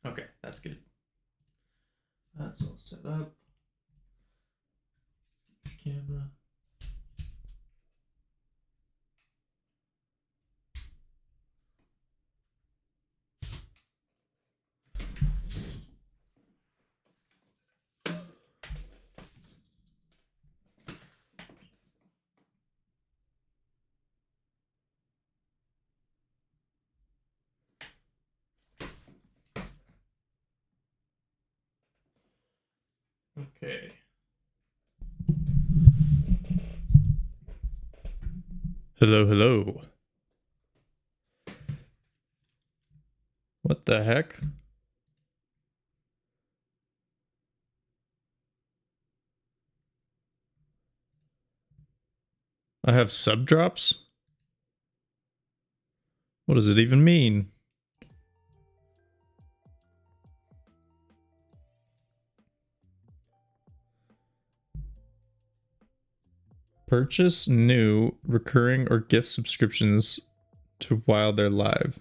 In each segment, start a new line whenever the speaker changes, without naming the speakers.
Okay, that's good. That's all set up. Camera. Okay. Hello, hello. What the heck? I have sub drops? What does it even mean? Purchase new recurring or gift subscriptions to while they're live.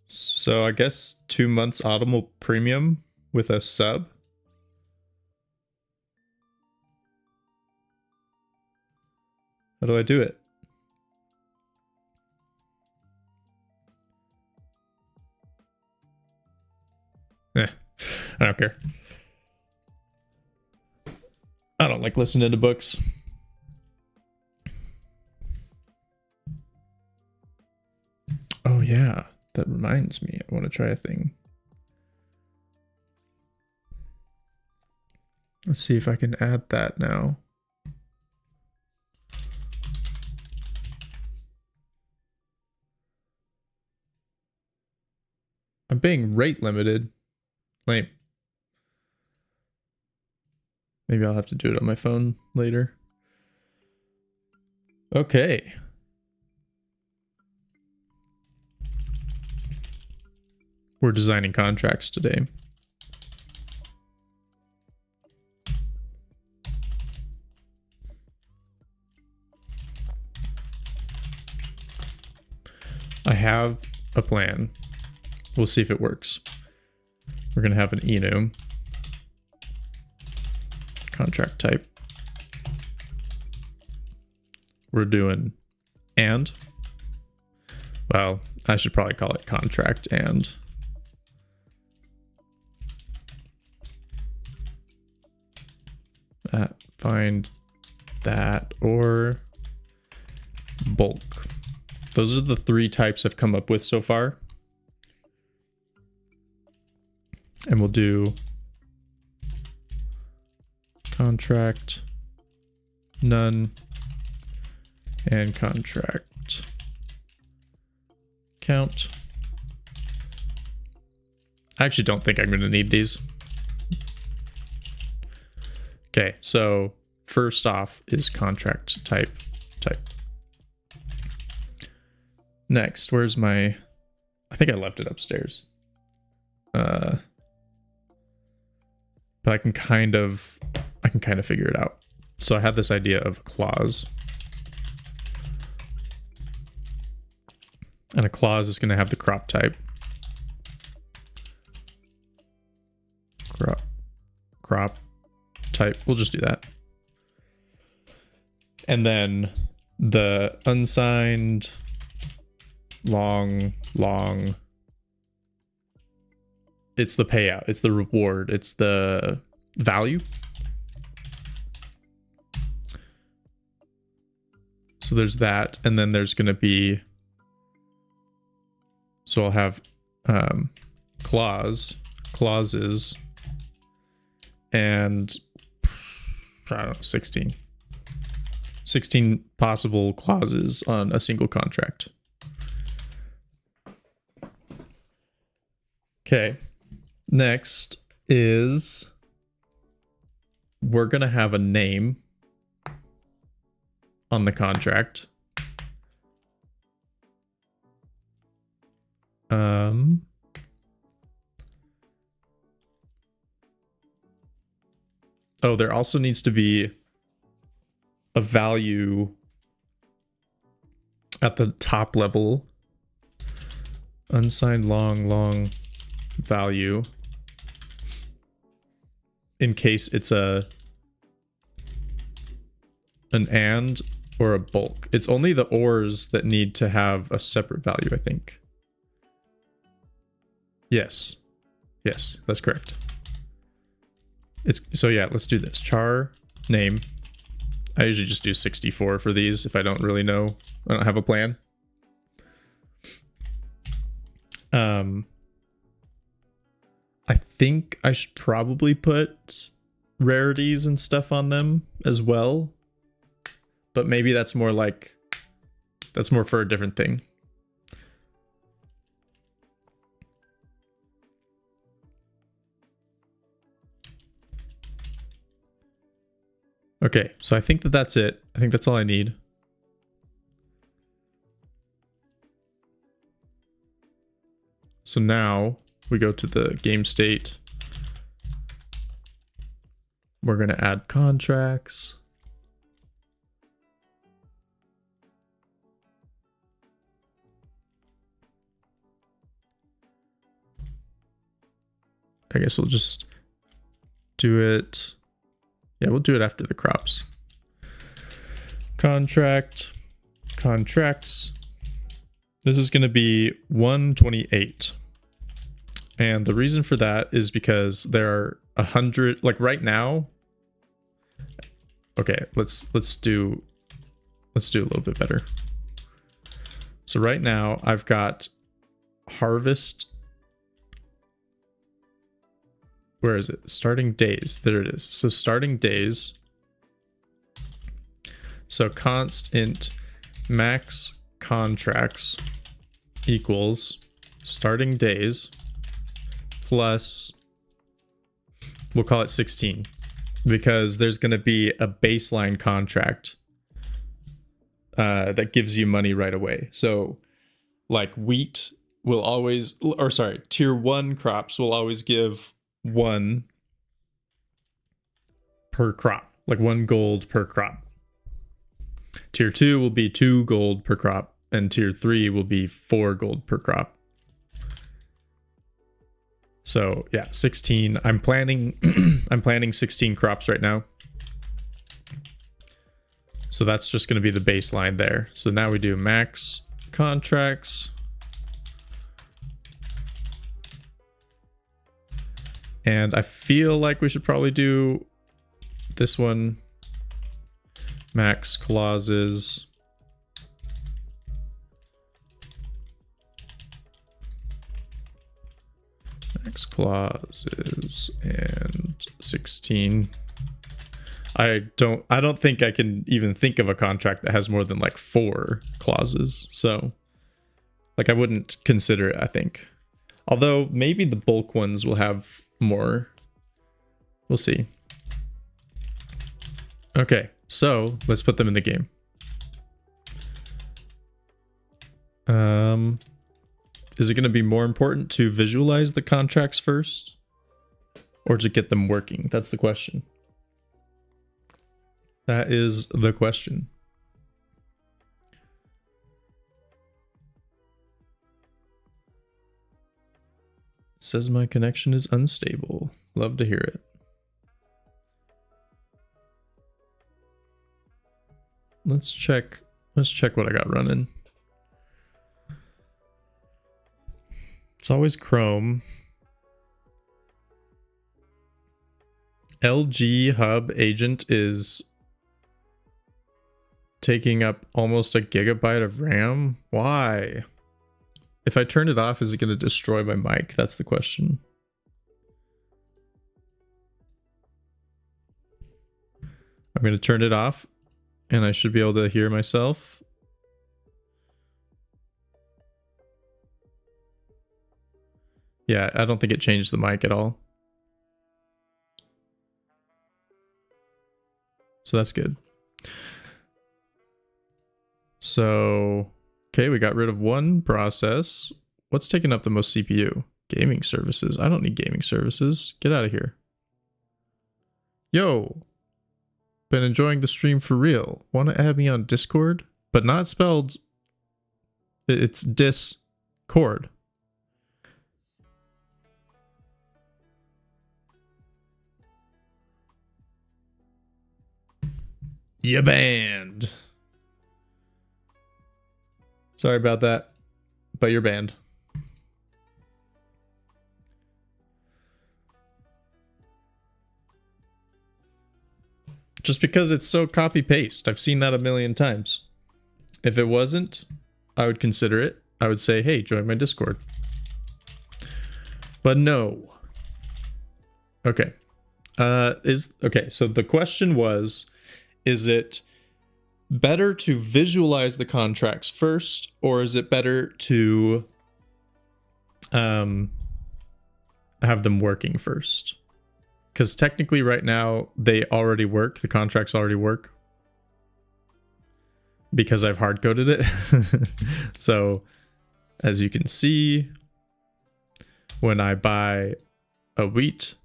So I guess 2 months Audible Premium with a sub. How do I do it? I don't care. I don't like listening to books. Oh yeah, that reminds me. I want to try a thing. Let's see if I can add that now. I'm being rate limited. Lame. Maybe I'll have to do it on my phone later. Okay. We're designing contracts today. I have a plan. We'll see if it works. We're going to have an enum. Contract type. We're doing and. Well, I should probably call it contract and. Find that or bulk. Those are the 3 types I've come up with so far. And we'll do contract, none, and contract count. I actually don't think I'm going to need these. Okay, so first off is contract type. Next, where's my... I think I left it upstairs. But I can kind of figure it out. So I had this idea of a clause. And a clause is going to have the crop type. Crop type. We'll just do that. And then the unsigned long, it's the payout, it's the reward, it's the value. So there's that, and then there's going to be, so I'll have clauses, and I don't know, 16 possible clauses on a single contract. Okay, next is we're going to have a name on the contract. Oh, there also needs to be a value at the top level. Unsigned long value. In case it's an and or a bulk. It's only the ors that need to have a separate value, I think. Yes. Yes, that's correct. So yeah, let's do this. Char name. I usually just do 64 for these if I don't really know. I don't have a plan. I think I should probably put rarities and stuff on them as well. But maybe that's more like, that's more for a different thing. Okay, so I think that that's it. I think that's all I need. So now we go to the game state. We're going to add contracts. I guess we'll just do it. Yeah, we'll do it after the crops. Contracts. This is going to be 128. And the reason for that is because there are 100, like right now. Okay, let's do a little bit better. So right now I've got harvest. Where is it? Starting days. There it is. So starting days. So const int max contracts equals starting days plus, we'll call it 16, because there's going to be a baseline contract that gives you money right away. So like wheat will always, or sorry, tier 1 crops will always give 1 per crop, like 1 gold per crop. Tier 2 will be 2 gold per crop, and tier 3 will be 4 gold per crop. So yeah, 16. I'm planning I'm planning 16 crops right now. So that's just going to be the baseline there. So now we do max contracts. And I feel like we should probably do this one. Max clauses. Max clauses and 16. I don't think I can even think of a contract that has more than like 4 clauses. So like I wouldn't consider it, I think. Although maybe the bulk ones will have more. We'll see. Okay, so let's put them in the game. Is it going to be more important to visualize the contracts first or to get them working? That's the question. That is the question. It says my connection is unstable. Love to hear it. Let's check what I got running. It's always Chrome. LG Hub agent is taking up almost a gigabyte of RAM. Why? If I turn it off, is it going to destroy my mic? That's the question. I'm going to turn it off and I should be able to hear myself. Yeah, I don't think it changed the mic at all. So that's good. So, okay, we got rid of one process. What's taking up the most CPU? Gaming services. I don't need gaming services. Get out of here. Yo. Been enjoying the stream for real. Want to add me on Discord? But not spelled. It's Discord. You banned. Sorry about that, but you're banned. Just because it's so copy-paste. I've seen that a million times. If it wasn't, I would consider it. I would say, hey, join my Discord. But no. Okay. Okay, so the question was, is it better to visualize the contracts first, or is it better to have them working first? Because technically right now they already work, the contracts already work, because I've hard coded it. So as you can see, when I buy a wheat,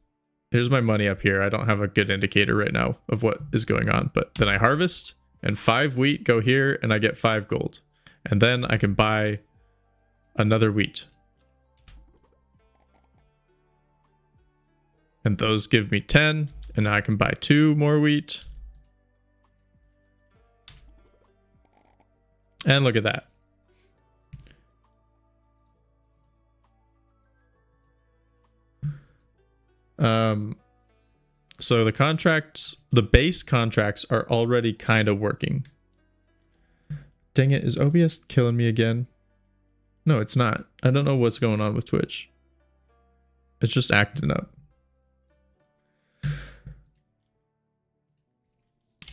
here's my money up here. I don't have a good indicator right now of what is going on, but then I harvest and 5 wheat go here and I get 5 gold. And then I can buy another wheat. And those give me 10, and now I can buy 2 more wheat. And look at that. So the contracts, the base contracts are already kind of working. Dang it, is OBS killing me again? No, it's not. I don't know what's going on with Twitch. It's just acting up.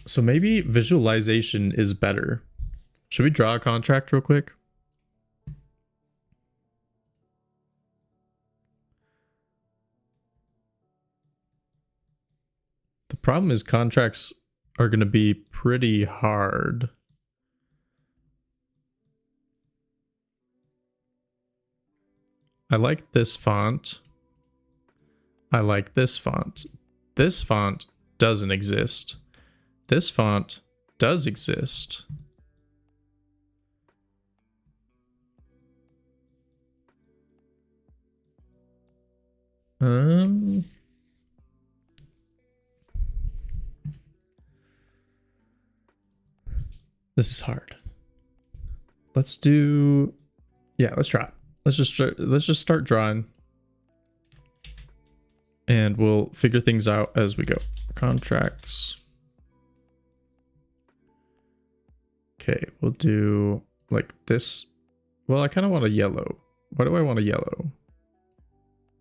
So maybe visualization is better. Should we draw a contract real quick? The problem is contracts are going to be pretty hard. I like this font. I like this font. This font doesn't exist. This font does exist. This is hard. Let's do, yeah, let's try it. Let's just start drawing, and we'll figure things out as we go. Contracts. Okay, we'll do like this. Well, I kind of want a yellow. Why do I want a yellow?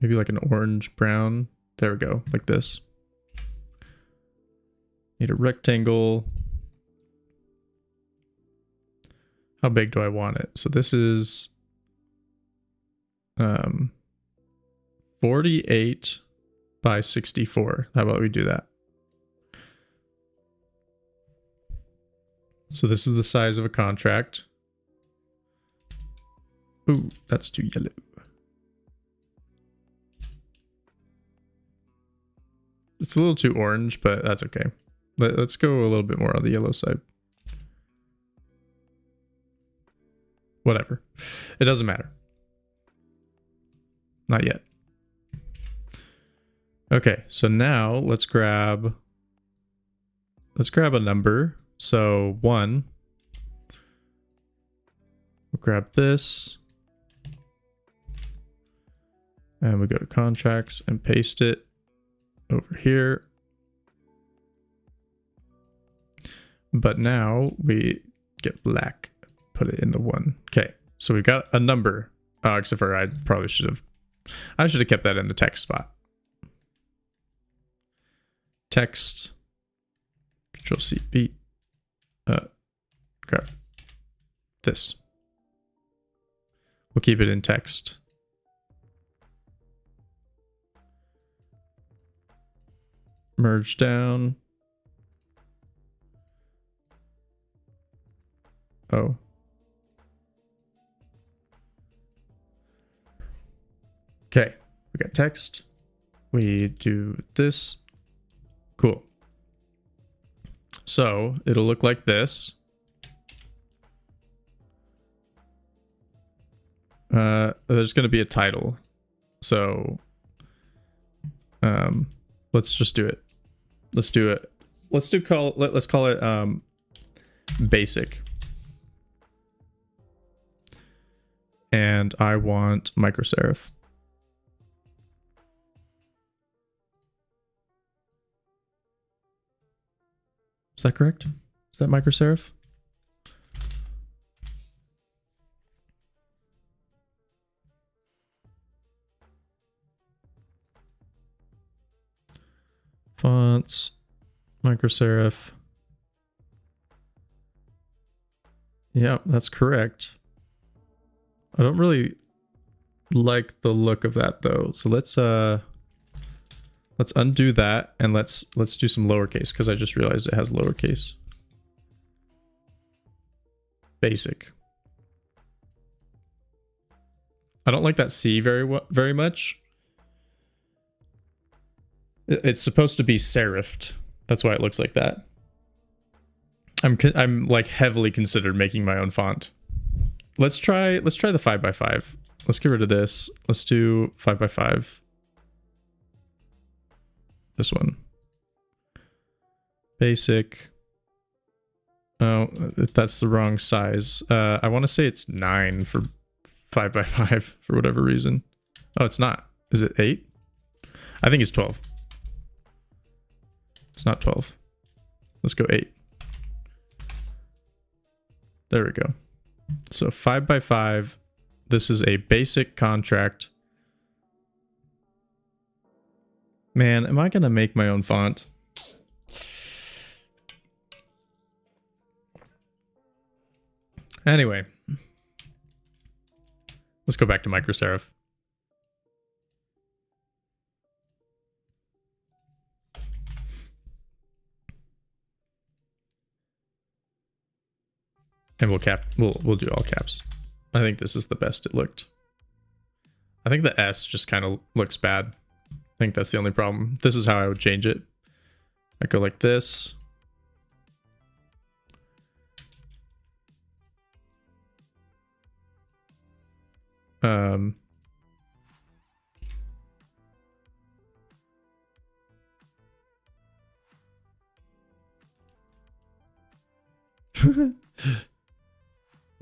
Maybe like an orange brown. There we go, like this. Need a rectangle. How big do I want it? So this is 48 by 64. How about we do that? So this is the size of a contract. Ooh, that's too yellow. It's a little too orange, but that's okay. Let's go a little bit more on the yellow side. Whatever. It doesn't matter. Not yet. Okay, so now let's grab a number. So 1. We'll grab this. And we go to contracts and paste it over here. But now we get black, put it in the 1. Okay, so we've got a number. Oh, except for I should have kept that in the text spot. Text, Control C, B, grab this. We'll keep it in text. Merge down. Oh. We got text. We do this. Cool. So it'll look like this. There's going to be a title. So let's just do it. Let's do it. Let's call it basic. And I want micro serif. Is that correct? Is that micro serif? Fonts, micro serif. Yeah, that's correct. I don't really like the look of that though. So let's undo that and let's do some lowercase because I just realized it has lowercase. Basic. I don't like that C very much. It's supposed to be serifed. That's why it looks like that. I'm like heavily considered making my own font. Let's try the 5x5. Let's get rid of this. Let's do 5x5. This one. Basic. Oh, that's the wrong size. I want to say it's 9 for 5x5 for whatever reason. Oh, it's not. Is it 8? I think it's 12. It's not 12. Let's go 8. There we go. So 5x5. This is a basic contract. Man, am I going to make my own font? Anyway. Let's go back to micro serif. And we'll do all caps. I think this is the best it looked. I think the S just kind of looks bad. I think that's the only problem. This is how I would change it. I go like this.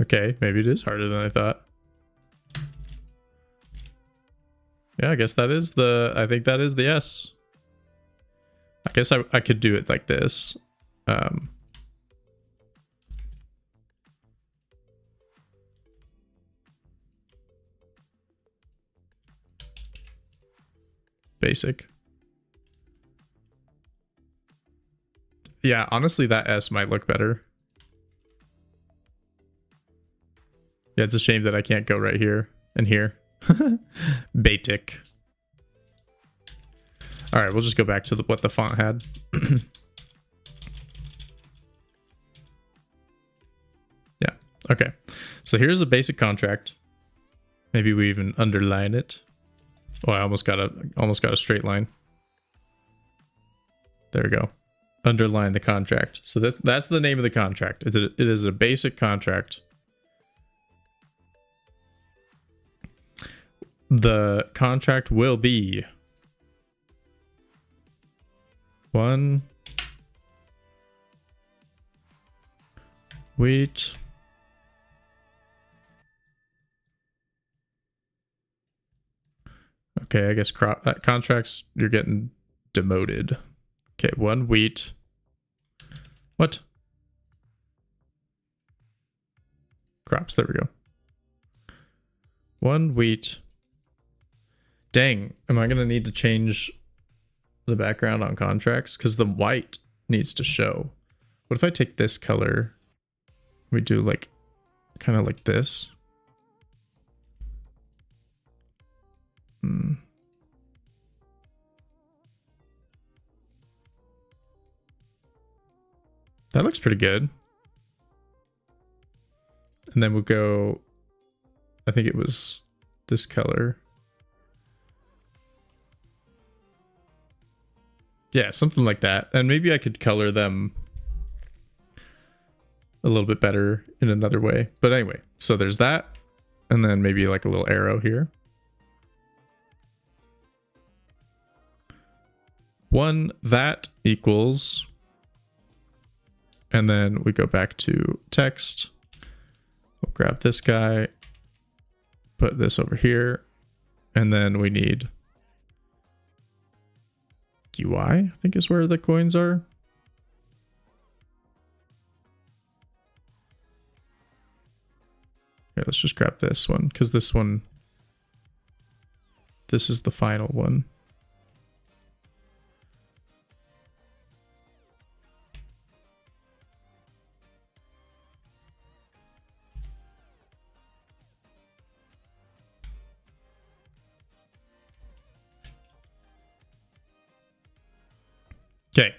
Okay, maybe it is harder than I thought. Yeah, I guess that is I think that is the S. I guess I could do it like this. Basic. Yeah, honestly, that S might look better. Yeah, it's a shame that I can't go right here and here. Basic. All right, we'll just go back to what the font had. Yeah, okay. So here's a basic contract. Maybe we even underline it. Oh, I almost got a straight line. There we go. Underline the contract. So that's the name of the contract. It is a basic contract. The contract will be 1 wheat okay, I guess contracts you're getting demoted. Okay, 1 wheat. What? Crops, there we go. 1 wheat. Dang, am I going to need to change the background on contracts? Because the white needs to show. What if I take this color? We do like, kind of like this. That looks pretty good. And then we'll go, I think it was this color. Yeah, something like that. And maybe I could color them a little bit better in another way. But anyway, so there's that. And then maybe like a little arrow here. One that equals, and then we go back to text. We'll grab this guy, put this over here, and then we need UI, I think is where the coins are. Okay, let's just grab this one, because this is the final one. Okay.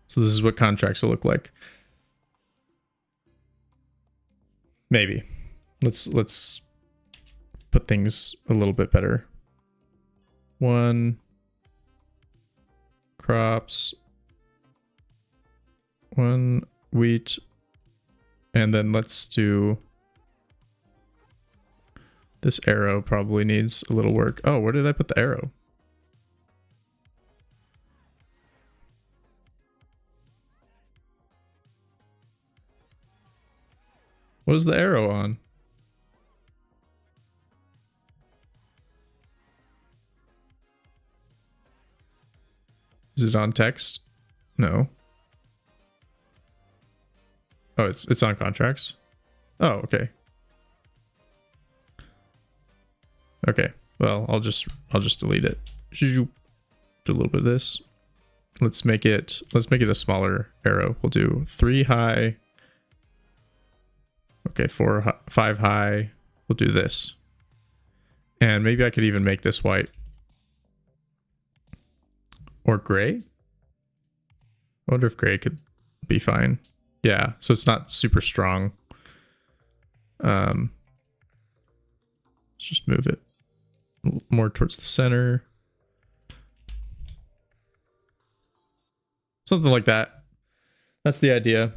So this is what contracts will look like. Maybe. Let's put things a little bit better. One crops, one wheat, and then let's do this arrow probably needs a little work. Oh, where did I put the arrow? What is the arrow on? Is it on text? No. Oh, it's on contracts. Oh, okay. Okay. Well, I'll just delete it. Do a little bit of this. Let's make it a smaller arrow. We'll do 3 high. Okay, 5 high. We'll do this. And maybe I could even make this white. Or gray? I wonder if gray could be fine. Yeah, so it's not super strong. Let's just move it more towards the center. Something like that. That's the idea.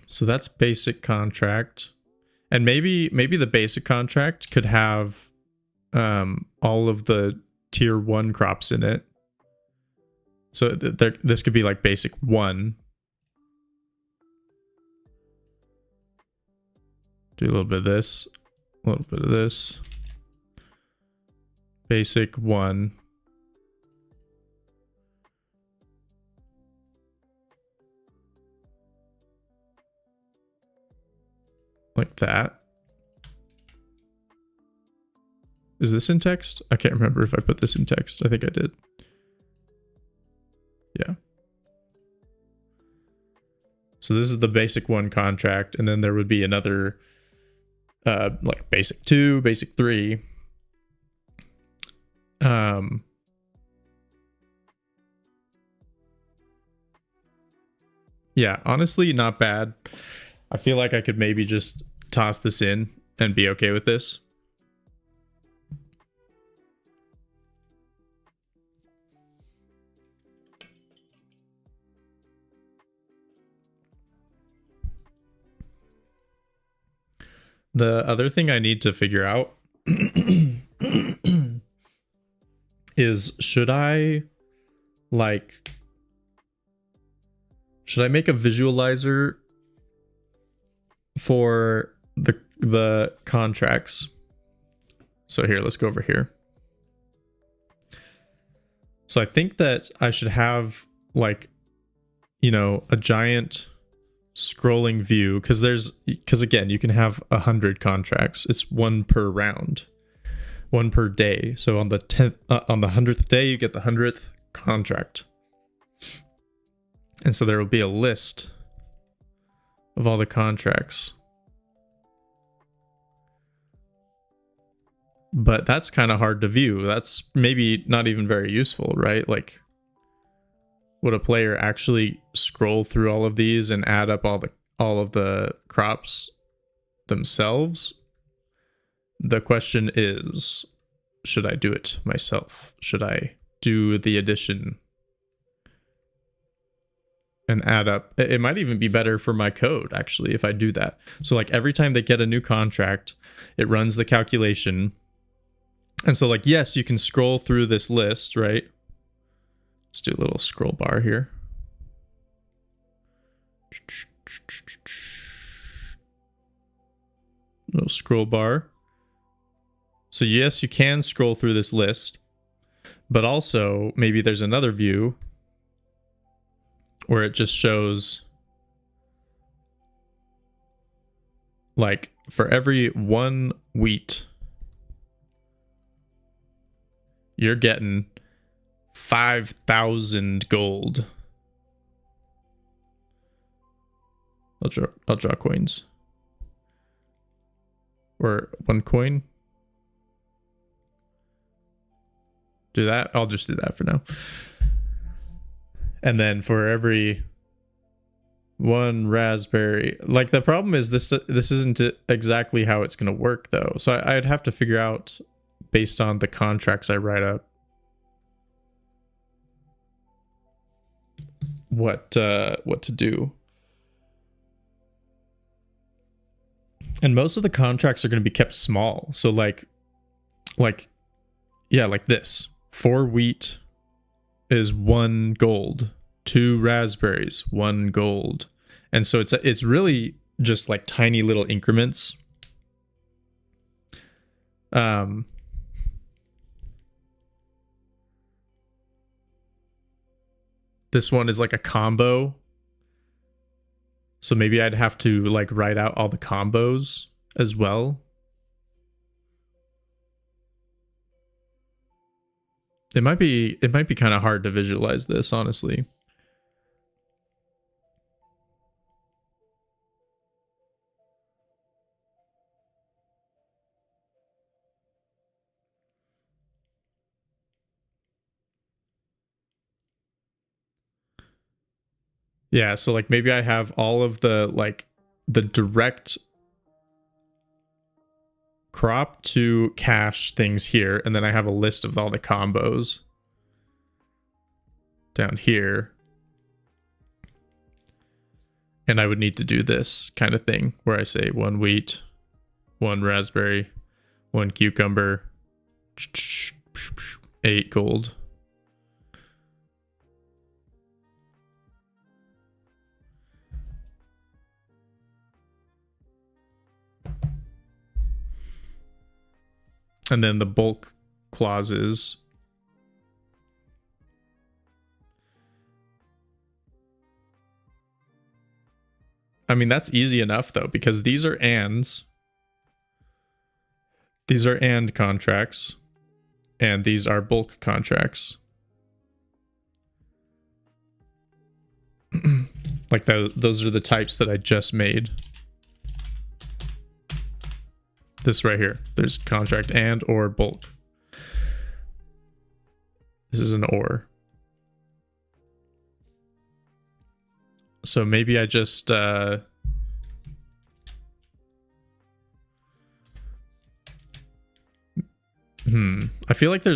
So that's basic contract. And maybe the basic contract could have all of the tier 1 crops in it. So this could be like basic 1. Do a little bit of this, a little bit of this. Basic 1. Like that. Is this in text? I can't remember if I put this in text. I think I did. Yeah. So this is the basic 1 contract, and then there would be another like basic 2, basic 3. Yeah, honestly, not bad. I feel like I could maybe just toss this in and be okay with this. The other thing I need to figure out is should I make a visualizer for the contracts? So here, let's go over here. So I think that I should have like, you know, a giant scrolling view, because again, you can have 100 contracts. It's 1 per round, 1 per day. So on the 100th day, you get the 100th contract. And so there will be a list of all the contracts. But that's kind of hard to view. That's maybe not even very useful, right? Like, would a player actually scroll through all of these and add up all of the crops themselves. The question is, should I do it myself? Should I do the addition and add up? It might even be better for my code, actually, if I do that. So like every time they get a new contract, it runs the calculation. And so like, yes, you can scroll through this list, right? Let's do a little scroll bar here. Little scroll bar. So yes, you can scroll through this list, but also maybe there's another view where it just shows like for every 1 wheat, you're getting 5,000 gold. I'll draw coins. Or 1 coin. Do that. I'll just do that for now. And then for every 1 raspberry, like the problem is this isn't exactly how it's going to work though. So I'd have to figure out based on the contracts I write up what to do. And most of the contracts are going to be kept small. So like yeah, like this. 4 wheat is 1 gold. 2 raspberries, 1 gold. And so it's really just like tiny little increments. This one is like a combo. So maybe I'd have to like write out all the combos as well. It might be kind of hard to visualize this, honestly. Yeah, so like maybe I have all of the like the direct crop to cash things here, and then I have a list of all the combos down here. And I would need to do this kind of thing where I say 1 wheat, 1 raspberry, 1 cucumber, 8 gold. And then the bulk clauses. I mean, that's easy enough though, because these are ands. These are and contracts. And these are bulk contracts. Like those are the types that I just made. This right here. There's contract and or bulk. This is an or. So maybe I just I feel like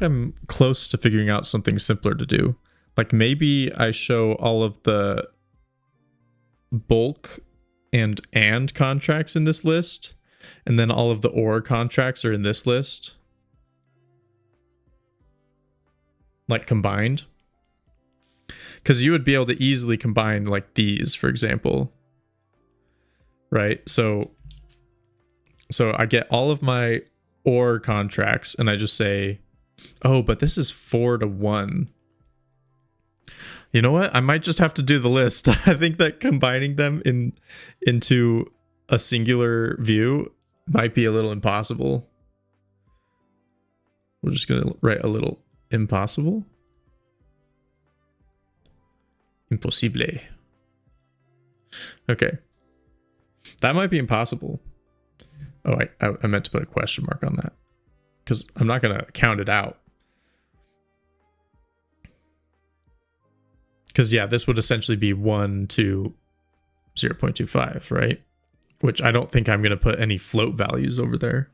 I'm close to figuring out something simpler to do. Like maybe I show all of the bulk and contracts in this list, and then all of the or contracts are in this list. Like combined. Because you would be able to easily combine like these, for example. Right? So I get all of my or contracts and I just say, oh, but this is 4-to-1. You know what? I might just have to do the list. I think that combining them into a singular view might be a little impossible. We're just going to write a little impossible. Impossible. Okay. That might be impossible. Oh, I meant to put a question mark on that. Because I'm not going to count it out. Because, yeah, this would essentially be 1 to 0.25, right? which I don't think I'm going to put any float values over there.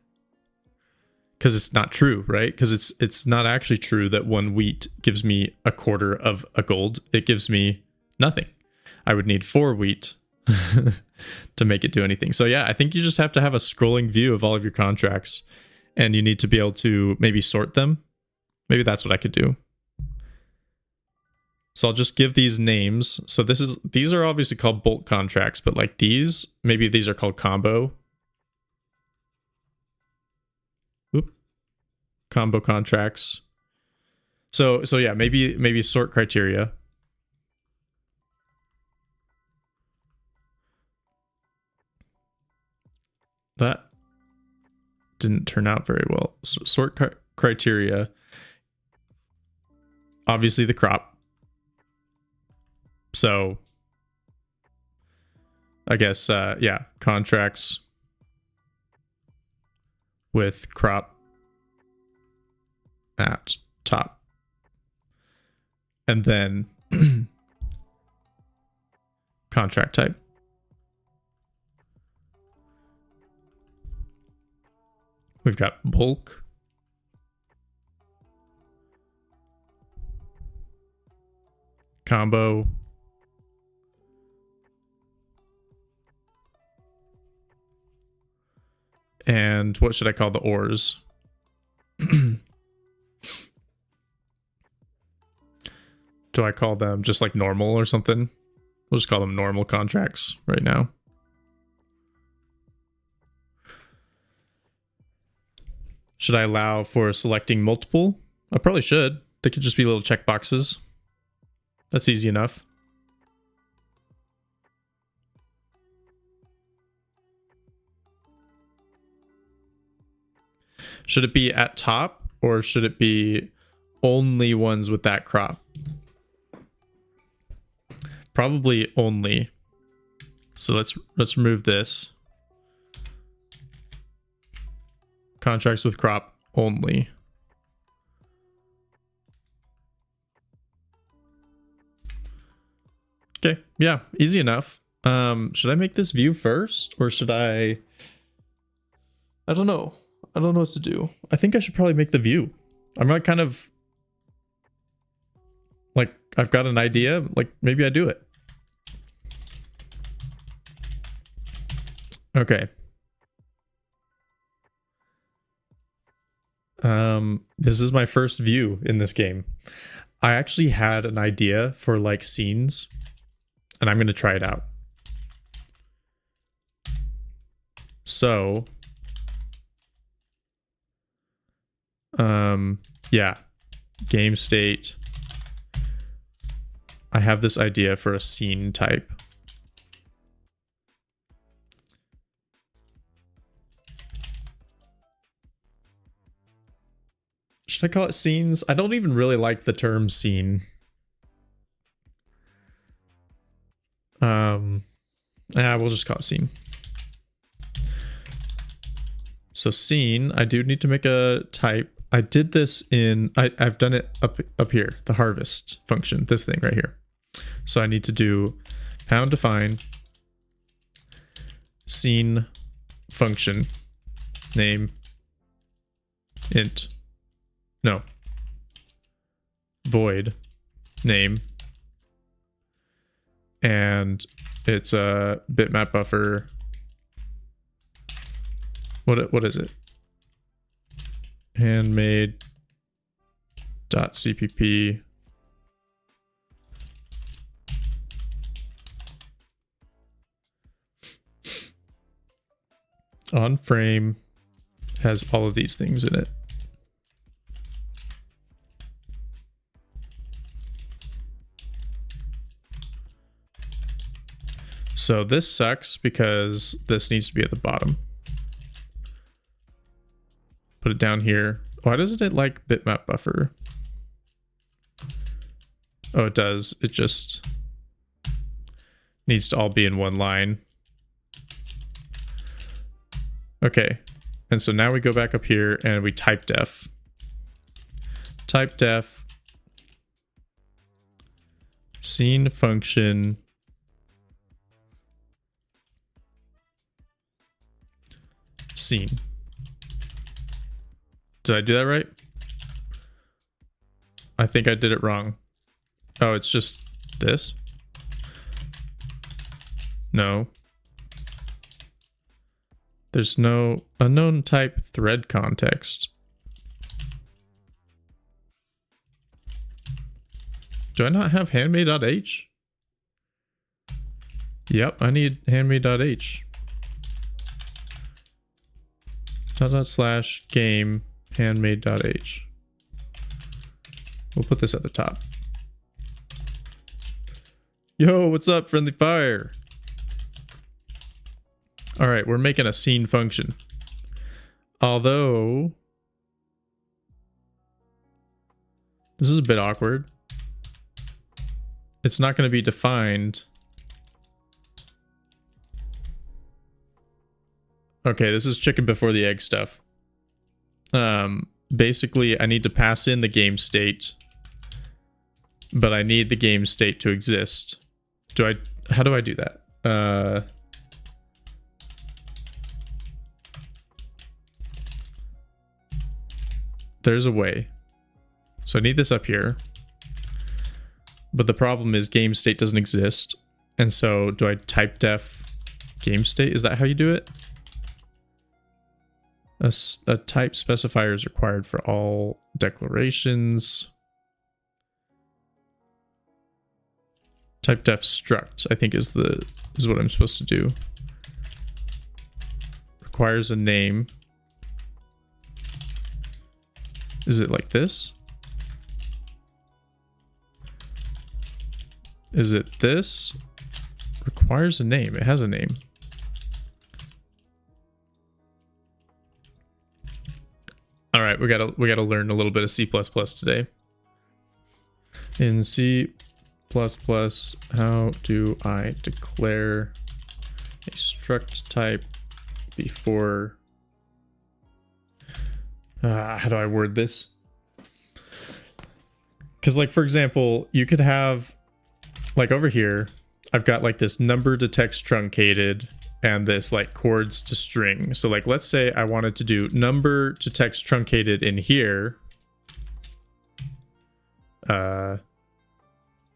Because it's not true, right? Because it's not actually true that 1 wheat gives me a quarter of a gold. It gives me nothing. I would need 4 wheat to make it do anything. So yeah, I think you just have to have a scrolling view of all of your contracts, and you need to be able to maybe sort them. Maybe that's what I could do. So I'll just give these names. So these are obviously called bulk contracts, but like maybe these are called combo. Combo contracts. So yeah, maybe sort criteria. That didn't turn out very well. So sort criteria. Obviously the crop. So I guess yeah, contracts with crop at top. And then contract type. We've got bulk. Combo. And what should I call the ores? Do I call them just like normal or something? We'll just call them normal contracts right now. Should I allow for selecting multiple? I probably should. They could just be little checkboxes. That's easy enough. Should it be at top, or should it be only ones with that crop? Probably only. So let's remove this. Contracts with crop only. Okay, yeah, easy enough. Should I make this view first, or should I don't know. I don't know what to do. I think I should probably make the view. I'm not kind of like, I've got an idea, like maybe I do it. Okay. This is my first view in this game. I actually had an idea for like scenes, and I'm going to try it out. So, yeah, game state. I have this idea for a scene type. Should I call it scenes? I don't even really like the term scene. Yeah, we'll just call it scene. So scene, I do need to make a type. I did this in, I've done it up here, the harvest function, this thing right here. So I need to do pound define scene function name int, no, void name, and it's a bitmap buffer. What is it? Handmade .cpp on frame has all of these things in it. So this sucks because this needs to be at the bottom. Put it down here. Why doesn't it like bitmap buffer? Oh, it does. It just needs to all be in one line. Okay. And so now we go back up here and we type def. Type def scene function scene. Did I do that right? I think I did it wrong. Oh, it's just this? No. There's no unknown type thread context. Do I not have handmade.h? Yep, I need handmade.h. / game handmade.h. We'll put this at the top. Yo, what's up, friendly fire? All right, we're making a scene function. Although this is a bit awkward. It's not going to be defined. Okay, this is chicken before the egg stuff. Basically, I need to pass in the game state, but I need the game state to exist. How do I do that? There's a way. So I need this up here. But the problem is game state doesn't exist. And so do I type def game state? Is that how you do it? A type specifier is required for all declarations. Type def struct, I think is what I'm supposed to do. Requires a name. Is it like this? Is it this? Requires a name. It has a name. All right, we gotta learn a little bit of C++ today. In C++, how do I declare a struct type before? How do I word this? Because, like, for example, you could have, like, over here, I've got like this number to text truncated and this like chords to string. So like, let's say I wanted to do number to text truncated in here.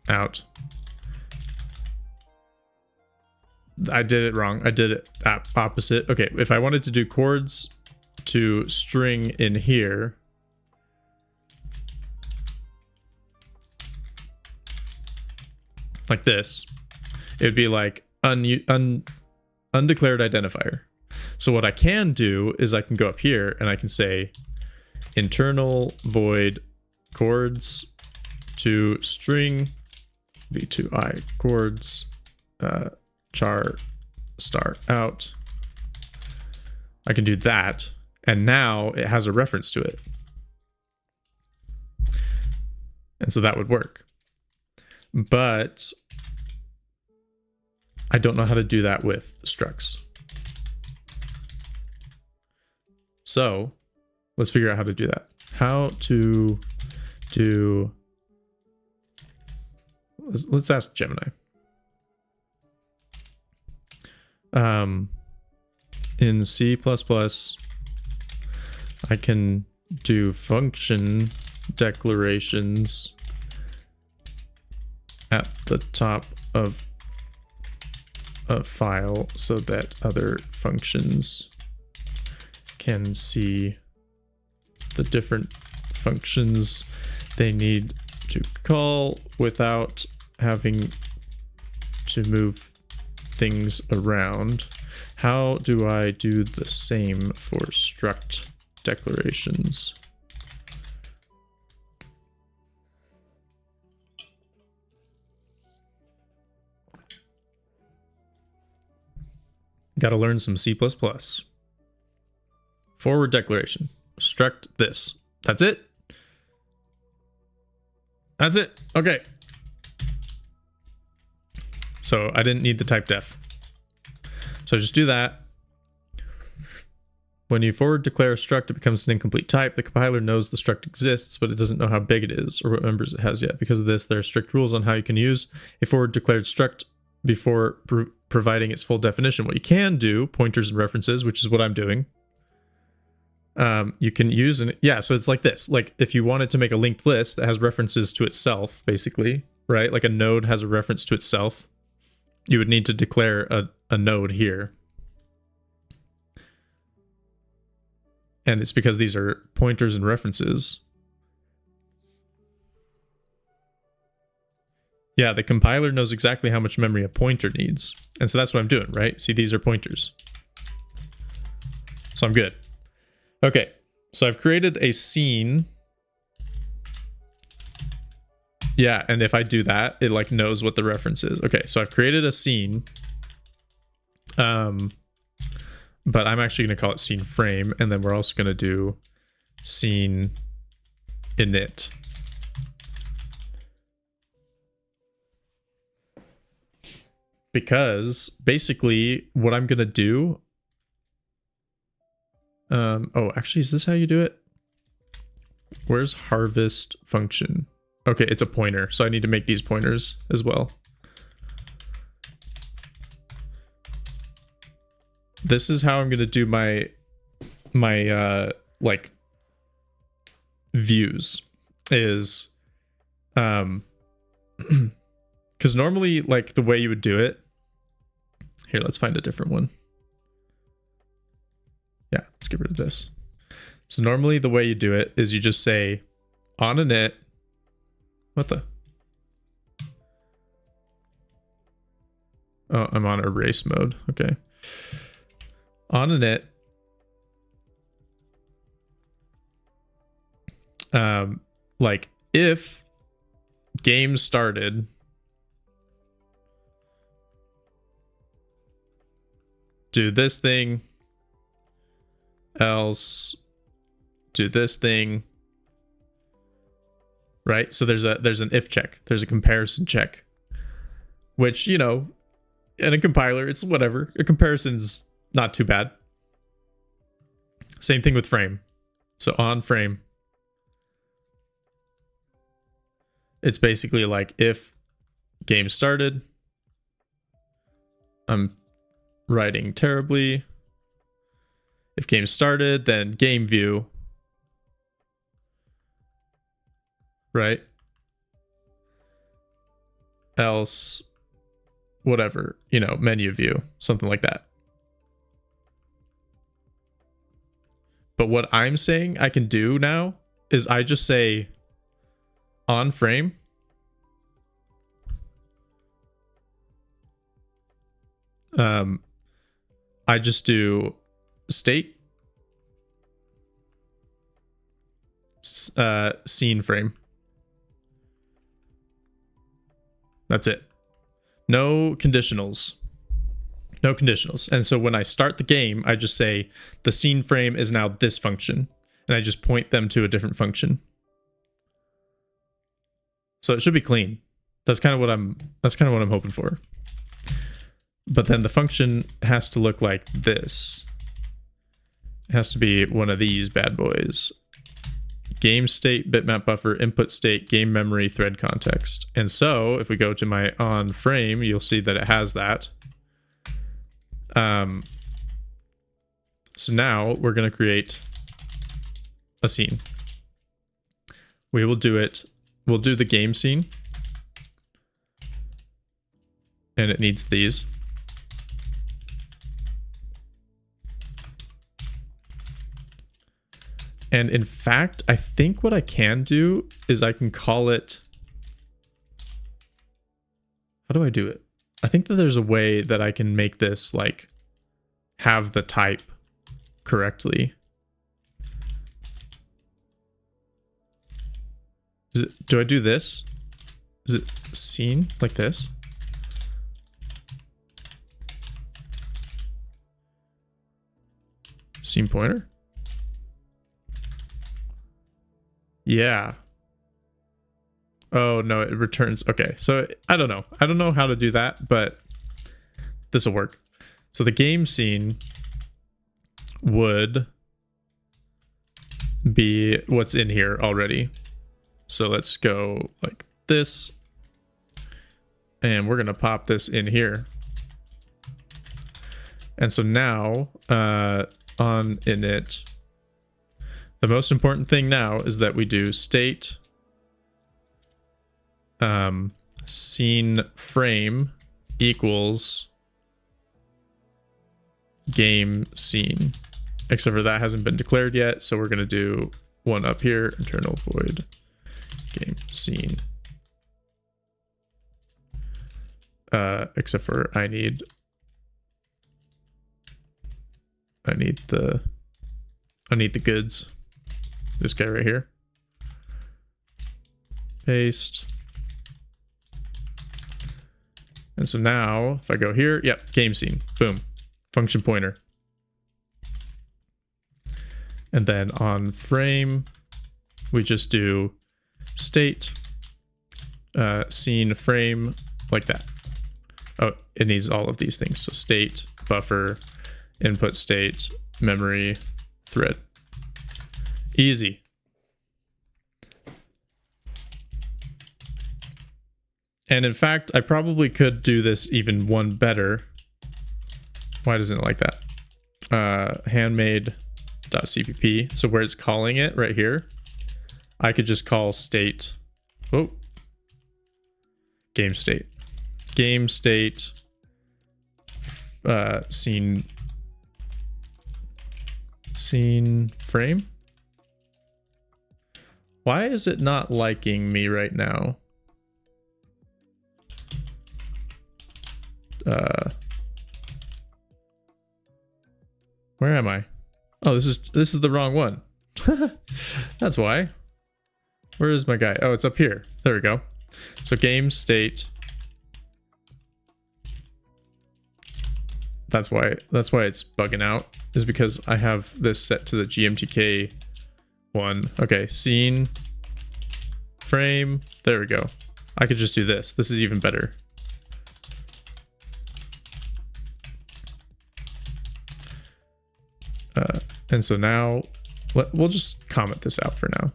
Out. I did it wrong. I did it opposite. Okay, if I wanted to do chords to string in here, like this, it would be like undeclared identifier. So what I can do is I can go up here and I can say internal void chords to string v2i chords char star out. I can do that, and now it has a reference to it. And so that would work. But I don't know how to do that with structs. So let's figure out how to do that. How to do... Let's ask Gemini. In C++, I can do function declarations at the top of a file so that other functions can see the different functions they need to call without having to move things around. How do I do the same for struct declarations? Got to learn some C++. Forward declaration. Struct this. That's it? That's it. Okay. So I didn't need the type def. So just do that. When you forward declare a struct, it becomes an incomplete type. The compiler knows the struct exists, but it doesn't know how big it is or what members it has yet. Because of this, there are strict rules on how you can use a forward declared struct before providing its full definition. What you can do, pointers and references, which is what I'm doing. You can use an, yeah, so it's like this. Like if you wanted to make a linked list that has references to itself, basically, right? Like a node has a reference to itself. You would need to declare a node here. And it's because these are pointers and references. Yeah, the compiler knows exactly how much memory a pointer needs. And so that's what I'm doing, right? See, these are pointers. So I'm good. Okay, so I've created a scene. Yeah, and if I do that, it like knows what the reference is. Okay, so I've created a scene. But I'm actually going to call it scene frame, and then we're also going to do scene init. Because basically what I'm going to do... oh, actually, is this how you do it? Where's harvest function? Okay, it's a pointer, so I need to make these pointers as well. This is how I'm going to do my like views is because normally like the way you would do it. Here, let's find a different one. Yeah, let's get rid of this. So normally the way you do it is you just say on init. What the? Oh, I'm on erase mode. Okay. On init. Like if game started, do this thing, else do this thing, right? So there's an if check, there's a comparison check, which, you know, in a compiler, it's whatever. A comparison's not too bad. Same thing with frame. So on frame, it's basically like if game started, I'm writing terribly. If game started, then game view, right? Else, whatever, you know, menu view, something like that. But what I'm saying I can do now is I just say on frame. I just do state scene frame. That's it. No conditionals. No conditionals. And so when I start the game, I just say the scene frame is now this function, and I just point them to a different function. So it should be clean. That's kind of what I'm hoping for. But then the function has to look like this. It has to be one of these bad boys. Game state, bitmap buffer, input state, game memory, thread context. And so if we go to my on frame, you'll see that it has that. So now we're going to create a scene. We will do it. We'll do the game scene. And it needs these. And in fact, I think what I can do is I can call it... How do I do it? I think that there's a way that I can make this like have the type correctly. Is it, do I do this? Is it scene like this? Scene pointer? Yeah. Oh, no, it returns. Okay, so I don't know. I don't know how to do that, but this will work. So the game scene would be what's in here already. So let's go like this. And we're going to pop this in here. And so now on init, The most important thing now is that we do state scene frame equals game scene. Except for that hasn't been declared yet, so we're going to do one up here, internal void game scene. Except for I need the goods. This guy right here. Paste. And so now if I go here, yep, game scene. Boom. Function pointer. And then on frame, we just do state scene frame like that. Oh, it needs all of these things. So state, buffer, input state, memory, thread. Easy. And in fact, I probably could do this even one better. Why doesn't it like that? Handmade.cpp. So where it's calling it right here, I could just call state. Oh, game state. Game state scene frame. Why is it not liking me right now? Where am I? Oh, this is the wrong one. That's why. Where is my guy? Oh, it's up here. There we go. So game state. That's why it's bugging out, is because I have this set to the GMTK one. Okay, scene frame. There we go. I could just do this. This is even better. And so now we'll just comment this out for now.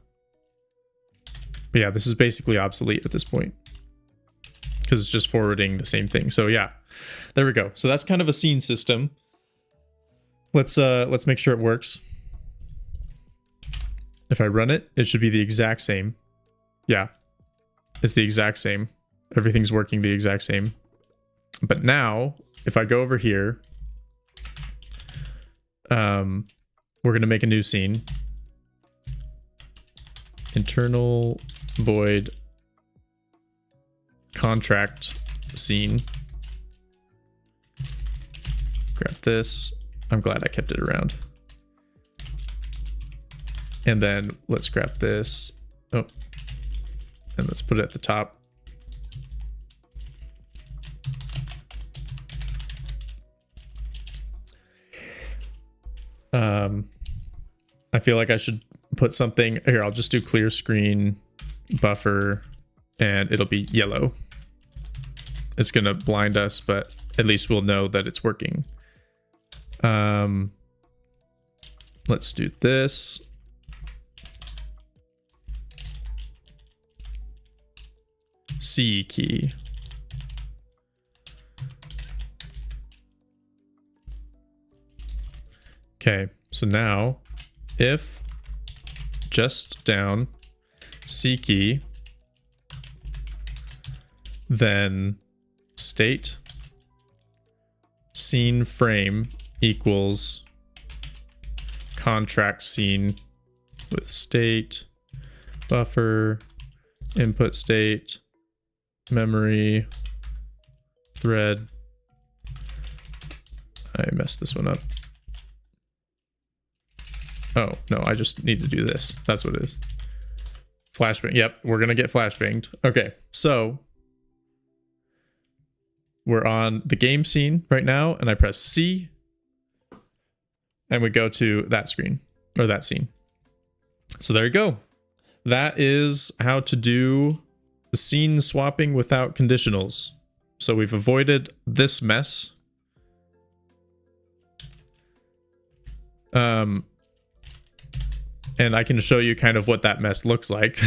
But yeah, this is basically obsolete at this point because it's just forwarding the same thing. So yeah, there we go. So that's kind of a scene system. Let's make sure it works. If I run it, it should be the exact same. Yeah, it's the exact same. Everything's working the exact same. But now, if I go over here, we're going to make a new scene. Internal void contract scene. Grab this. I'm glad I kept it around. And then let's grab this. Oh, and let's put it at the top. I feel like I should put something here. I'll just do clear screen buffer and it'll be yellow. It's going to blind us, but at least we'll know that it's working. Let's do this. C key. Okay, so now if just down C key, then state scene frame equals contract scene with state, buffer, input state, memory, thread. I messed this one up. Oh, no, I just need to do this. That's what it is. Flashbang. Yep, we're going to get flashbanged. Okay, so we're on the game scene right now, and I press C, and we go to that screen, or that scene. So there you go. That is how to do the scene swapping without conditionals. So we've avoided this mess. And I can show you kind of what that mess looks like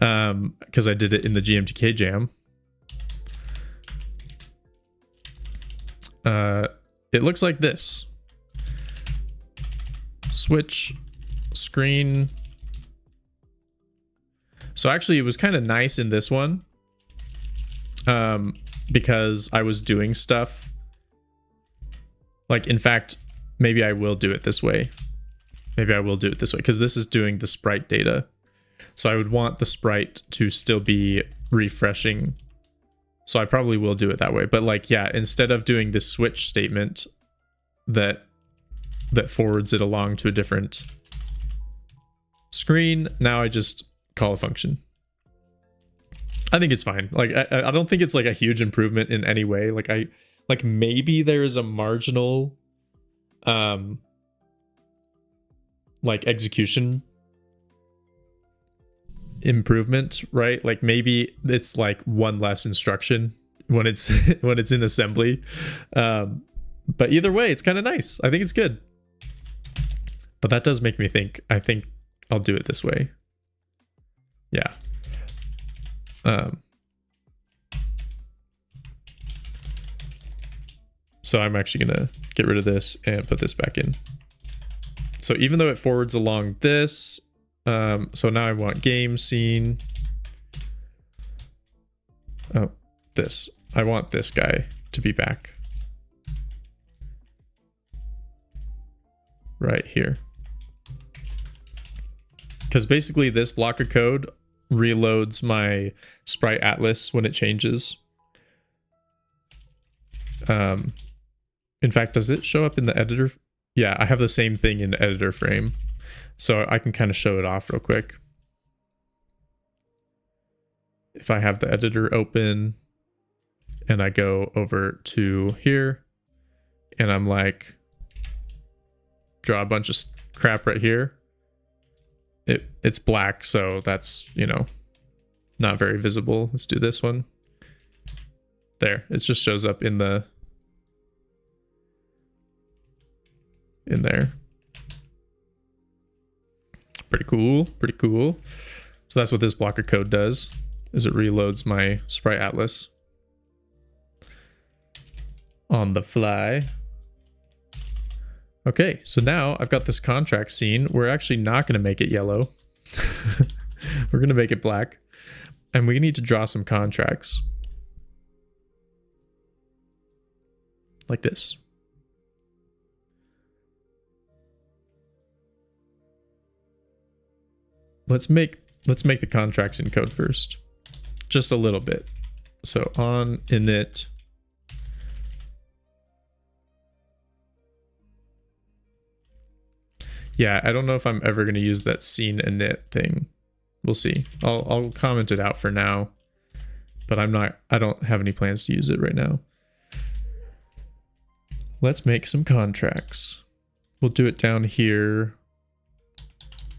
because I did it in the GMTK jam. It looks like this. Switch screen. So actually it was kind of nice in this one, because I was doing stuff. Like, in fact, maybe I will do it this way. Maybe I will do it this way because this is doing the sprite data. So I would want the sprite to still be refreshing. So I probably will do it that way. But like, yeah, instead of doing this switch statement that forwards it along to a different screen, now I just call a function. I think it's fine. Like, I don't think it's like a huge improvement in any way. Like maybe there is a marginal like execution improvement, right? Like maybe it's like one less instruction when it's when it's in assembly. But either way, it's kind of nice. I think it's good. But that does make me think, I think I'll do it this way. Yeah. So I'm actually gonna get rid of this and put this back in. So even though it forwards along this, so now I want game scene. Oh, this. I want this guy to be back. Right here. Because basically this block of code reloads my sprite atlas when it changes. In fact, does it show up in the editor? Yeah, I have the same thing in editor frame. So I can kind of show it off real quick. If I have the editor open and I go over to here and I'm like, draw a bunch of crap right here. It's black, so that's, you know, not very visible. Let's do this one. There, it just shows up in there. Pretty cool, pretty cool. So that's what this block of code does, is it reloads my sprite atlas on the fly. Okay, so now I've got this contract scene. We're actually not going to make it yellow. We're going to make it black. And we need to draw some contracts. Like this. Let's make the contracts in code first. Just a little bit. So on init. Yeah, I don't know if I'm ever going to use that scene init thing. We'll see. I'll comment it out for now. But I don't have any plans to use it right now. Let's make some contracts. We'll do it down here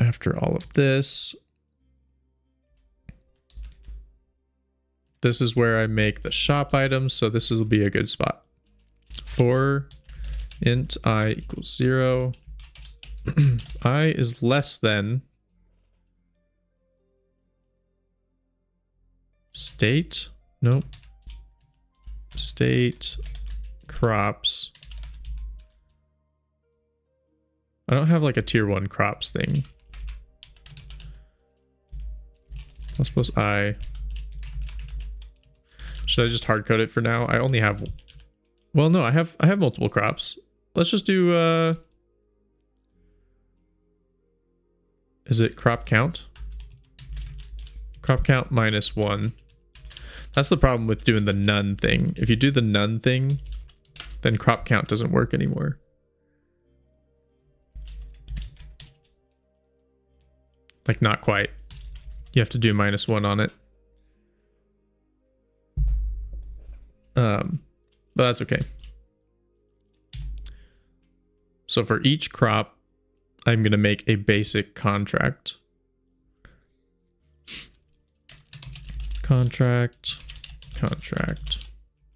after all of this. This is where I make the shop items, so this will be a good spot. For int I equals 0. I is less than state. Nope. State crops. I don't have like a tier 1 crops thing. I suppose should I just hard code it for now? I only have, well, no, I have multiple crops. Let's just do is it crop count? Crop count -1. That's the problem with doing the none thing. If you do the none thing, then crop count doesn't work anymore. Like, not quite. You have to do -1 on it. But that's okay. So for each crop, I'm going to make a basic contract. Contract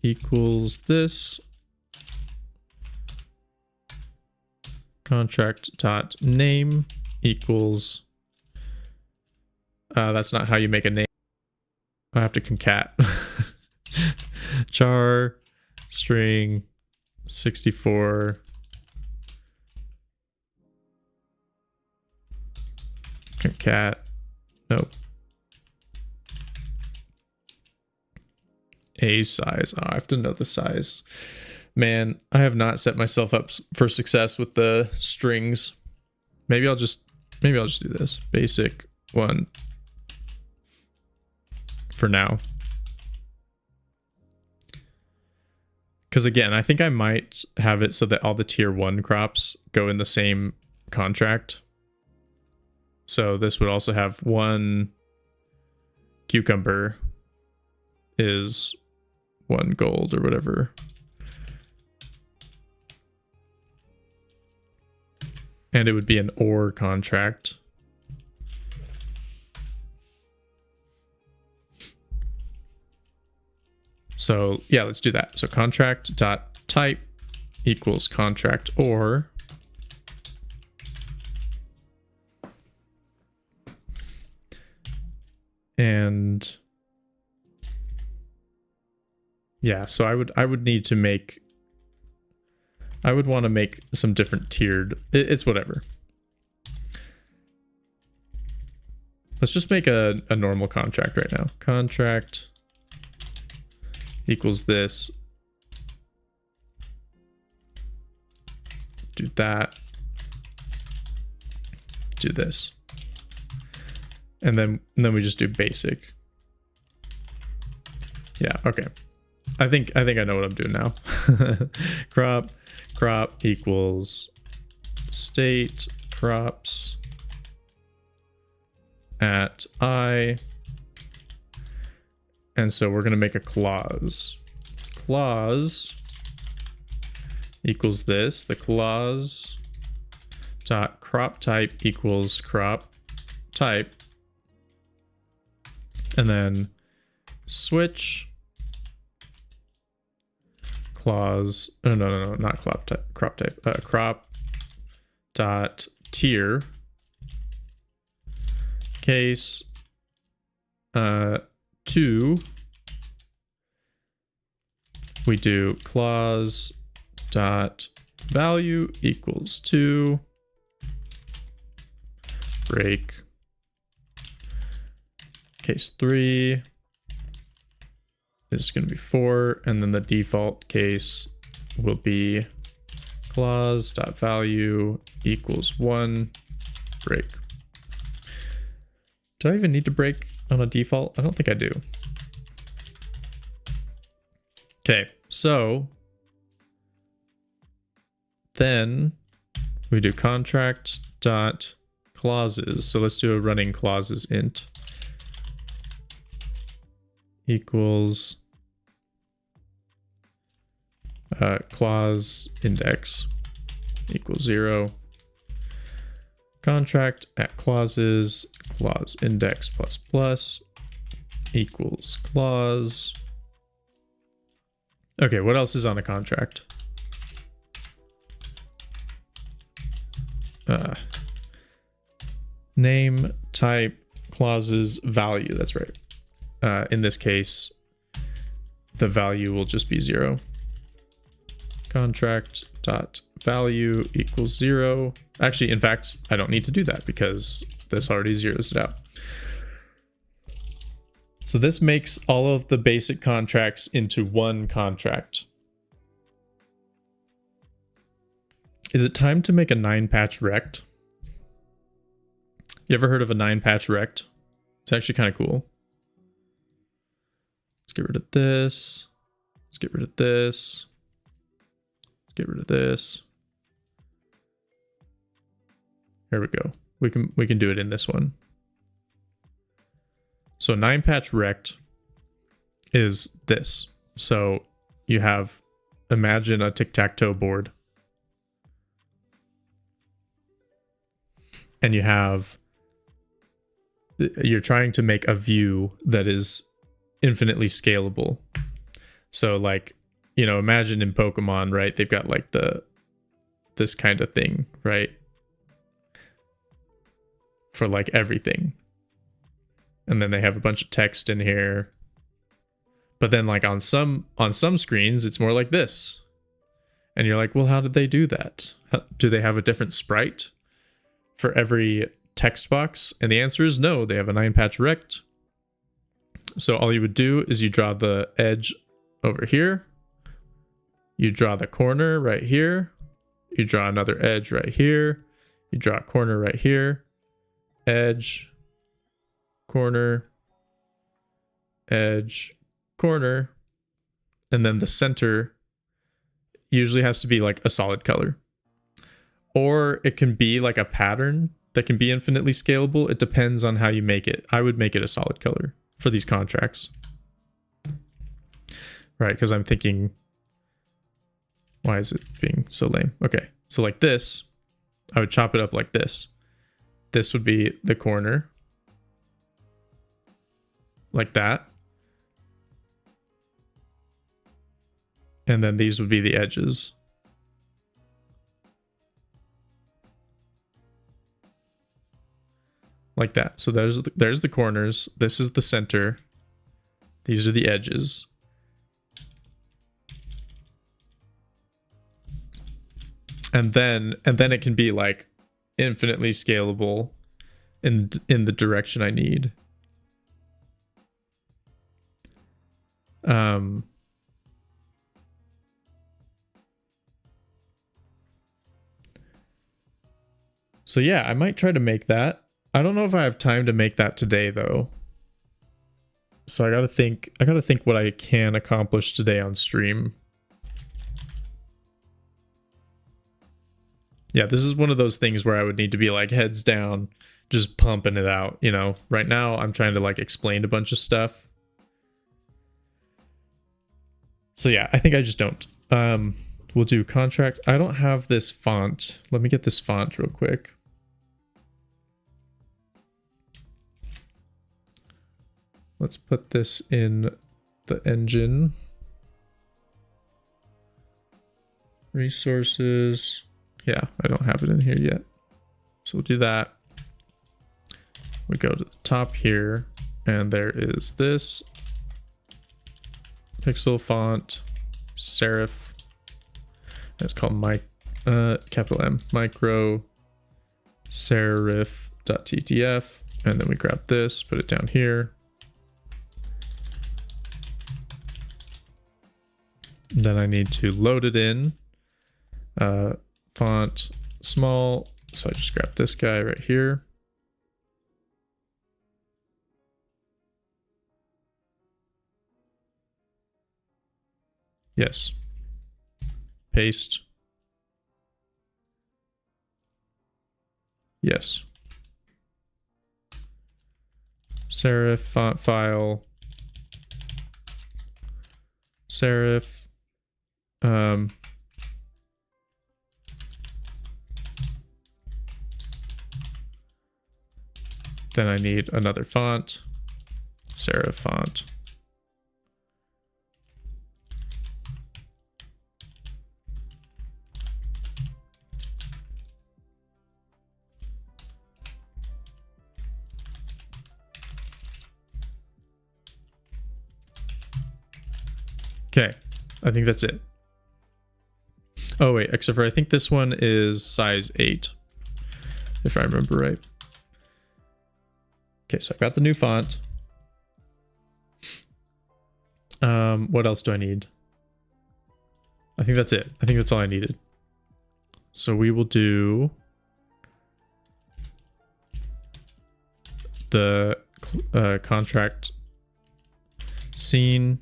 equals this. Contract dot name equals, that's not how you make a name. I have to concat. Char string 64 Cat. Nope. A size. Oh, I have to know the size. Man, I have not set myself up for success with the strings. Maybe I'll just do this. Basic 1 for now. Because again, I think I might have it so that all the tier 1 crops go in the same contract. So this would also have 1 cucumber is 1 gold or whatever. And it would be an or contract. So yeah, let's do that. So contract dot type equals contract or. And yeah, so I would need to make, I would want to make some different tiered, it's whatever. Let's just make a normal contract right now. Contract equals this. Do that. Do this. And then we just do basic. Yeah, okay. I think I know what I'm doing now. crop equals state crops at I. And so we're going to make a clause. Clause equals this. The clause dot crop type equals crop type. And then switch clause. Oh, no, not crop type. Crop type. Crop dot tier case 2. We do clause dot value equals 2 break case 3 is going to be 4, and then the default case will be clause dot value equals 1 break. Do I even need to break on a default? I don't think I do. Okay, so then we do contract dot clauses. So let's do a running clauses int equals clause index equals 0. Contract at clauses clause index plus plus equals clause. Okay, what else is on a contract? Name, type, clauses, value. That's right. In this case, the value will just be 0. Contract dot value equals 0. Actually, in fact, I don't need to do that because this already zeroes it out. So this makes all of the basic contracts into one contract. Is it time to make a 9-patch rect? You ever heard of a 9-patch rect? It's actually kind of cool. Let's get rid of this. Let's get rid of this. Let's get rid of this. Here we go. We can do it in this one. So 9-patch rect is this. So you have, imagine a tic-tac-toe board. And you're trying to make a view that is infinitely scalable. So like, you know, imagine in Pokemon, right? They've got like this kind of thing, right? For like everything. And then they have a bunch of text in here. But then like on some screens, it's more like this. And you're like, well, how did they do that? Do they have a different sprite for every text box? And the answer is no, they have a 9-patch rect. So all you would do is you draw the edge over here. You draw the corner right here. You draw another edge right here. You draw a corner right here. Edge, corner, edge, corner. And then the center usually has to be like a solid color. Or it can be like a pattern that can be infinitely scalable. It depends on how you make it. I would make it a solid color for these contracts. Right, because I'm thinking, why is it being so lame? Okay, so like this, I would chop it up like this. This would be the corner. Like that. And then these would be the edges. Like that. So there's the corners. This is the center. These are the edges. And then it can be like infinitely scalable in the direction I need. So yeah, I might try to make that. I don't know if I have time to make that today though. So I gotta think what I can accomplish today on stream. Yeah, this is one of those things where I would need to be like heads down, just pumping it out, you know. Right now I'm trying to like explain a bunch of stuff. So yeah, I think I just don't. We'll do contract. I don't have this font. Let me get this font real quick. Let's put this in the engine. Resources. Yeah, I don't have it in here yet. So we'll do that. We go to the top here, and there is this pixel font, serif. It's called capital M, micro serif.ttf. And then we grab this, put it down here. Then I need to load it in. Font small. So I just grab this guy right here. Yes. Paste. Yes. Serif font file. Serif. Then I need another font. Serif font. Okay, I think that's it. Oh wait, except for I think this one is size 8, if I remember right. Okay, so I got the new font. What else do I need? I think that's it. I think that's all I needed. So we will do the contract scene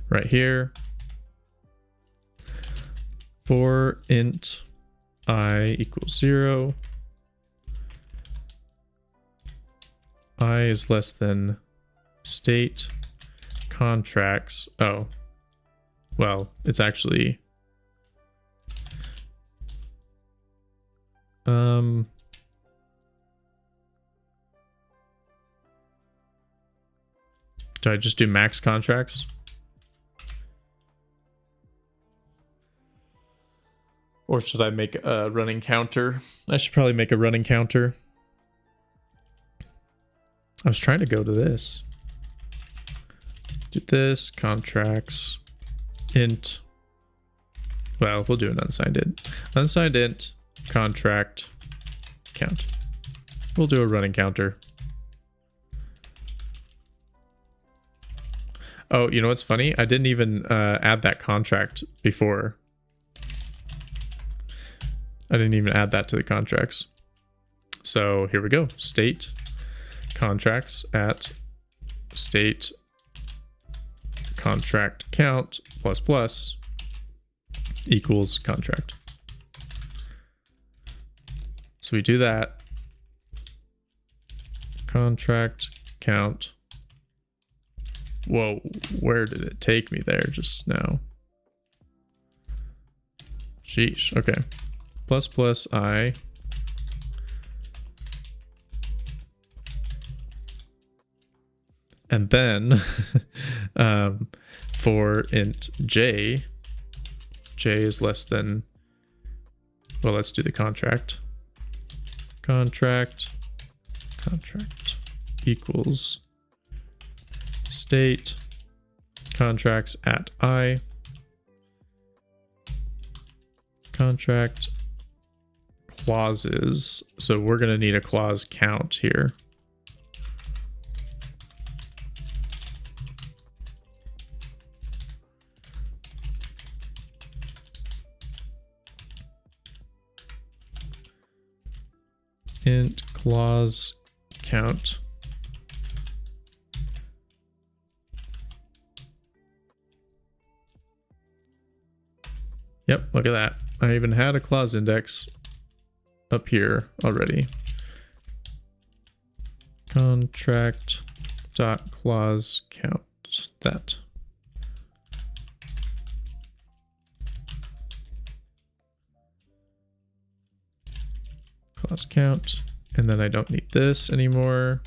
right here. For int I equals 0. I is less than state contracts. Oh, well, it's actually do I just do max contracts? Or should I make a running counter? I should probably make a running counter. I was trying to go to this. Do this, contracts, int. Well, we'll do an unsigned int. Unsigned int, contract, count. We'll do a running counter. Oh, you know what's funny? I didn't even add that contract before. I didn't even add that to the contracts. So here we go. State contracts at state contract count plus plus equals contract. So we do that. Contract count. Whoa, where did it take me there just now? Sheesh, okay. Plus plus I. And then for int j is less than, well, let's do the contract. Contract equals state contracts at I. Contract clauses. So we're going to need a clause count here. Int clause count. Yep, look at that. I even had a clause index up here already. Contract dot clause count that. Clause count, and then I don't need this anymore.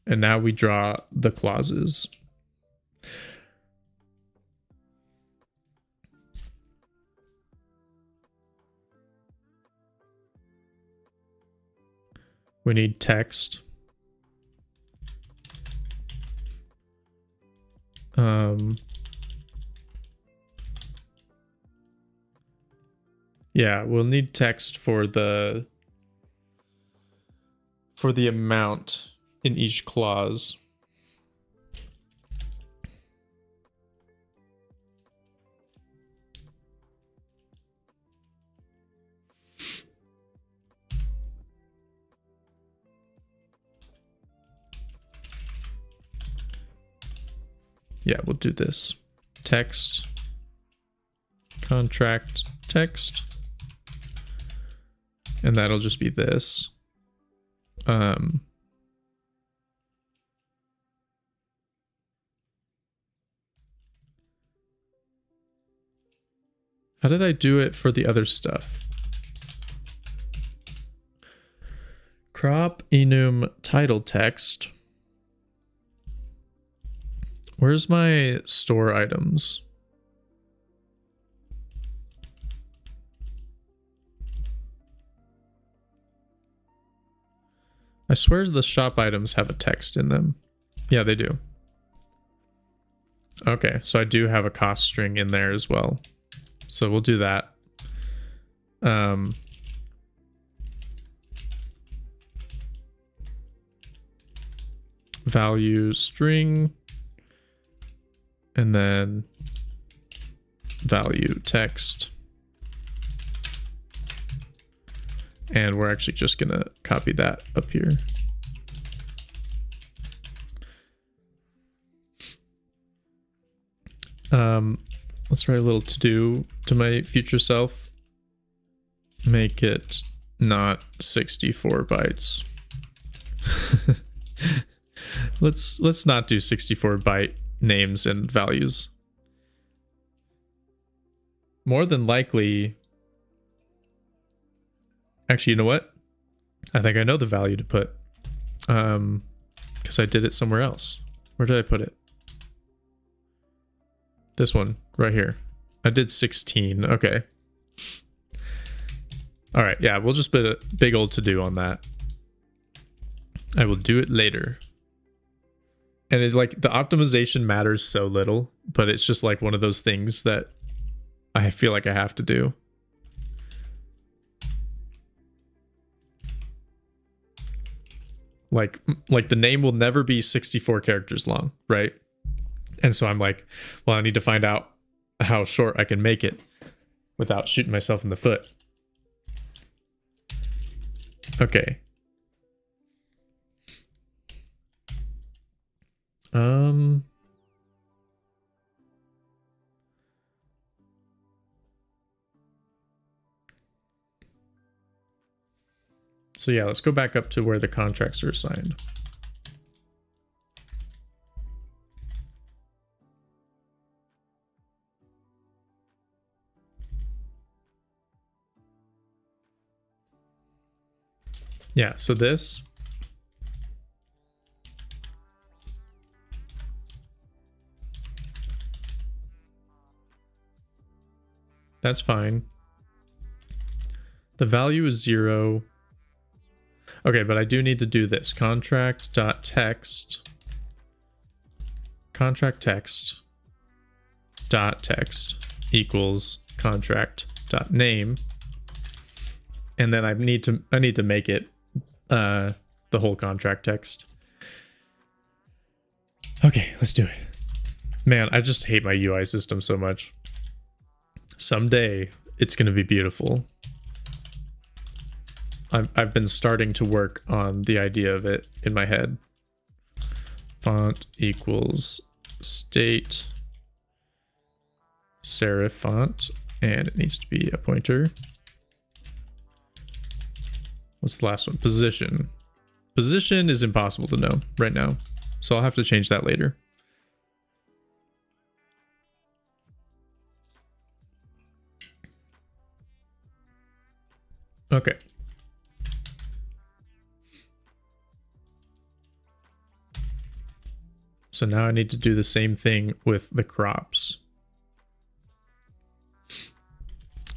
And now we draw the clauses. We need text. Yeah, we'll need text for the amount in each clause. Yeah, we'll do this. Text, contract, text. And that'll just be this. How did I do it for the other stuff? Crop enum title text. Where's my store items? I swear the shop items have a text in them. Yeah, they do. Okay, so I do have a cost string in there as well. So we'll do that. Value string. And then value text. And we're actually just going to copy that up here. Let's write a little to-do to my future self. Make it not 64 bytes. Let's not do 64 byte names and values. More than likely, actually, you know what? I think I know the value to put, because I did it somewhere else. Where did I put it? This one right here. I did 16. Okay. All right. Yeah, we'll just put a big old to do on that. I will do it later. And it's like the optimization matters so little, but it's just like one of those things that I feel like I have to do. Like the name will never be 64 characters long, right? And so I'm like, well, I need to find out how short I can make it without shooting myself in the foot. Okay. So yeah, let's go back up to where the contracts are assigned. Yeah, so this. That's fine. The value is 0. Okay, but I do need to do this. Contract.text. Contract text. Dot text equals contract.name. And then I need to make it the whole contract text. Okay, let's do it. Man, I just hate my UI system so much. Someday it's going to be beautiful. I've been starting to work on the idea of it in my head. Font equals state serif font, and it needs to be a pointer. What's the last one? Position. Position is impossible to know right now, so I'll have to change that later. Okay. So now I need to do the same thing with the crops.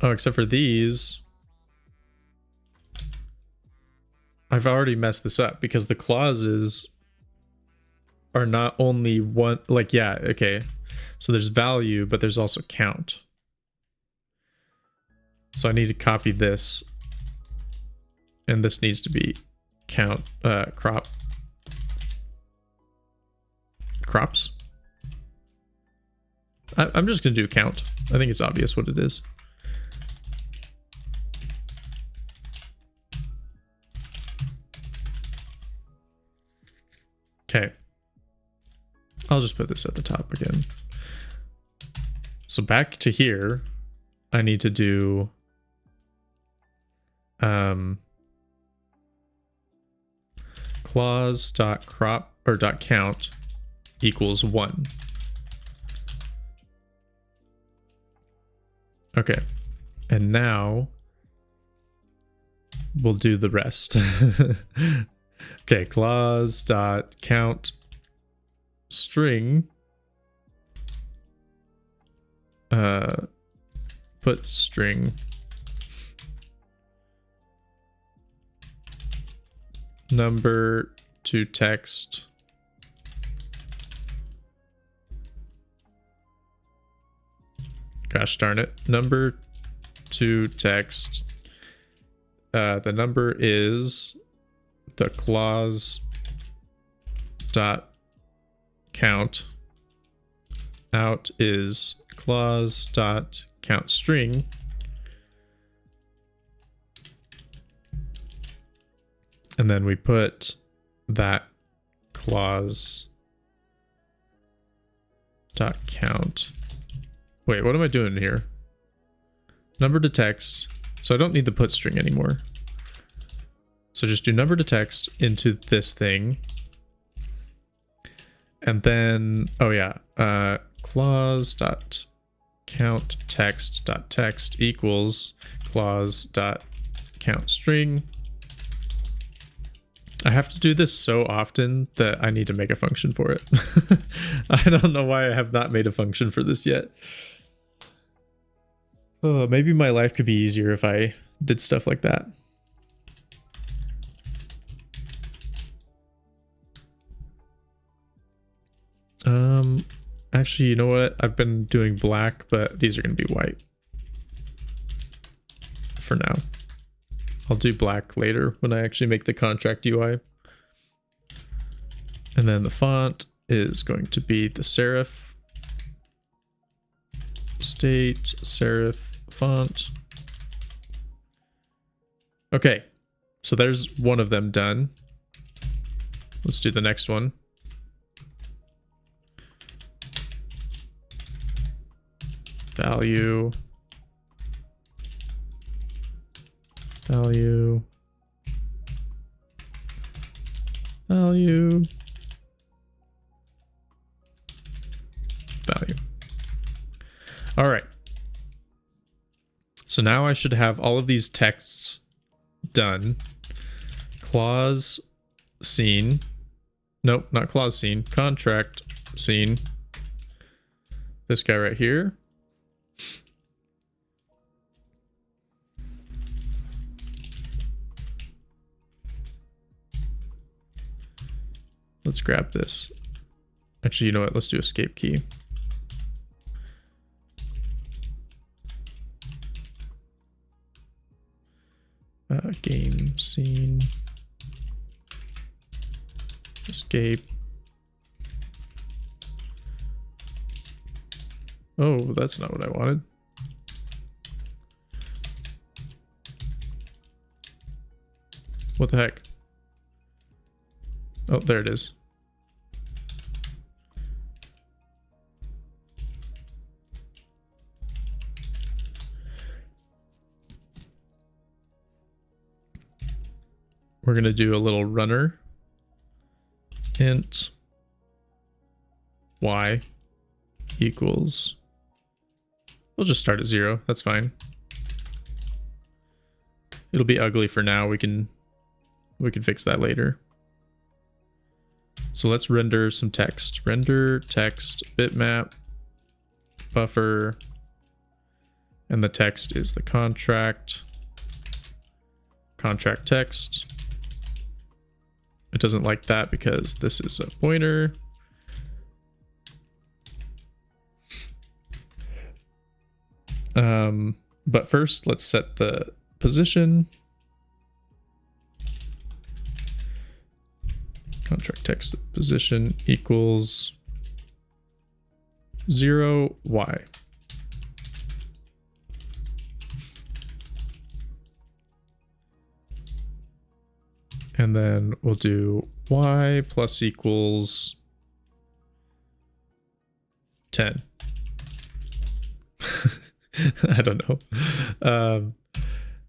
Oh, except for these. I've already messed this up because the clauses are not only one, like, yeah, okay. So there's value, but there's also count. So I need to copy this. And this needs to be count, crop. Crops. I'm just going to do count. I think it's obvious what it is. Okay. I'll just put this at the top again. So back to here, I need to do clause.crop or .count equals 1. Okay. And now we'll do the rest. Okay, clause.count string put string number to text gosh darn it, number to text. The number is the clause dot count. Out is clause dot count string. And then we put that clause dot count. Wait, what am I doing here? Number to text. So I don't need the put string anymore. So just do number to text into this thing. And then, oh yeah, clause dot count text dot text equals clause dot count string. I have to do this so often that I need to make a function for it. I don't know why I have not made a function for this yet. Oh, maybe my life could be easier if I did stuff like that. Actually, you know what? I've been doing black, but these are going to be white for now. I'll do black later when I actually make the contract UI. And then the font is going to be the serif. State serif font. Okay, so there's one of them done. Let's do the next one. Value. Value. Value. Value. All right. So now I should have all of these texts done. Clause scene. Nope, not clause scene. Contract scene. This guy right here. Let's grab this. Actually, you know what? Let's do escape key. Game scene. Escape. Oh, that's not what I wanted. What the heck? Oh, there it is. We're going to do a little runner. Int y equals. We'll just start at 0. That's fine. It'll be ugly for now. We can fix that later. So let's render some text. Render text bitmap buffer, and the text is the contract text. It doesn't like that because this is a pointer. But first, let's set the position. Contract text position equals 0 y. And then we'll do y plus equals 10. I don't know. And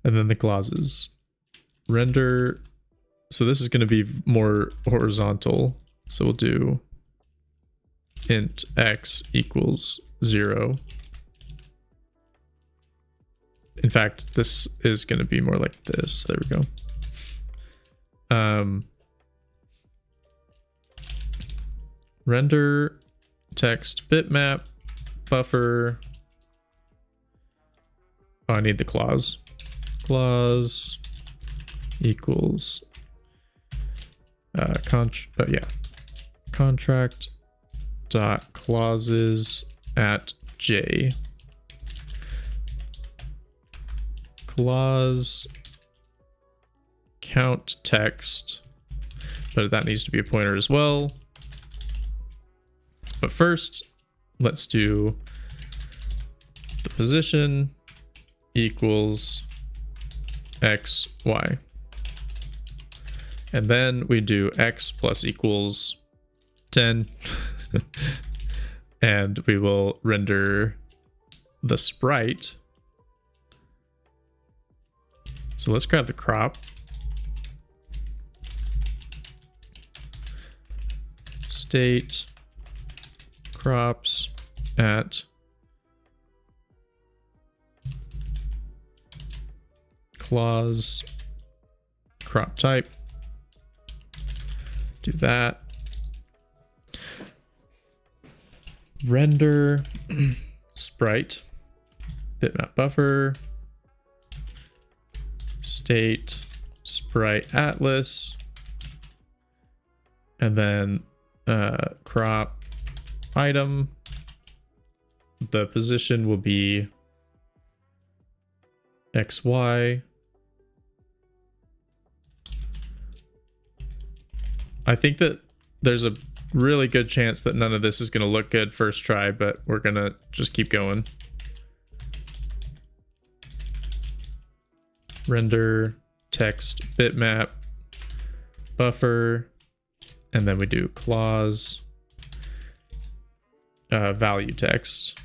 then the clauses. Render. So this is going to be more horizontal. So we'll do int x equals 0. In fact, this is going to be more like this. There we go. Render text bitmap buffer. Oh, I need the clause. Clause equals contract dot clauses at j. Clause count text, but that needs to be a pointer as well. But first, let's do the position equals x, y. And then we do x plus equals 10. And we will render the sprite. So let's grab the crop. State crops at clause crop type. Do that. Render sprite bitmap buffer state sprite atlas, and then crop item. The position will be XY. I think that there's a really good chance that none of this is going to look good first try, but we're going to just keep going. Render, text, bitmap, buffer, and then we do clause, value text.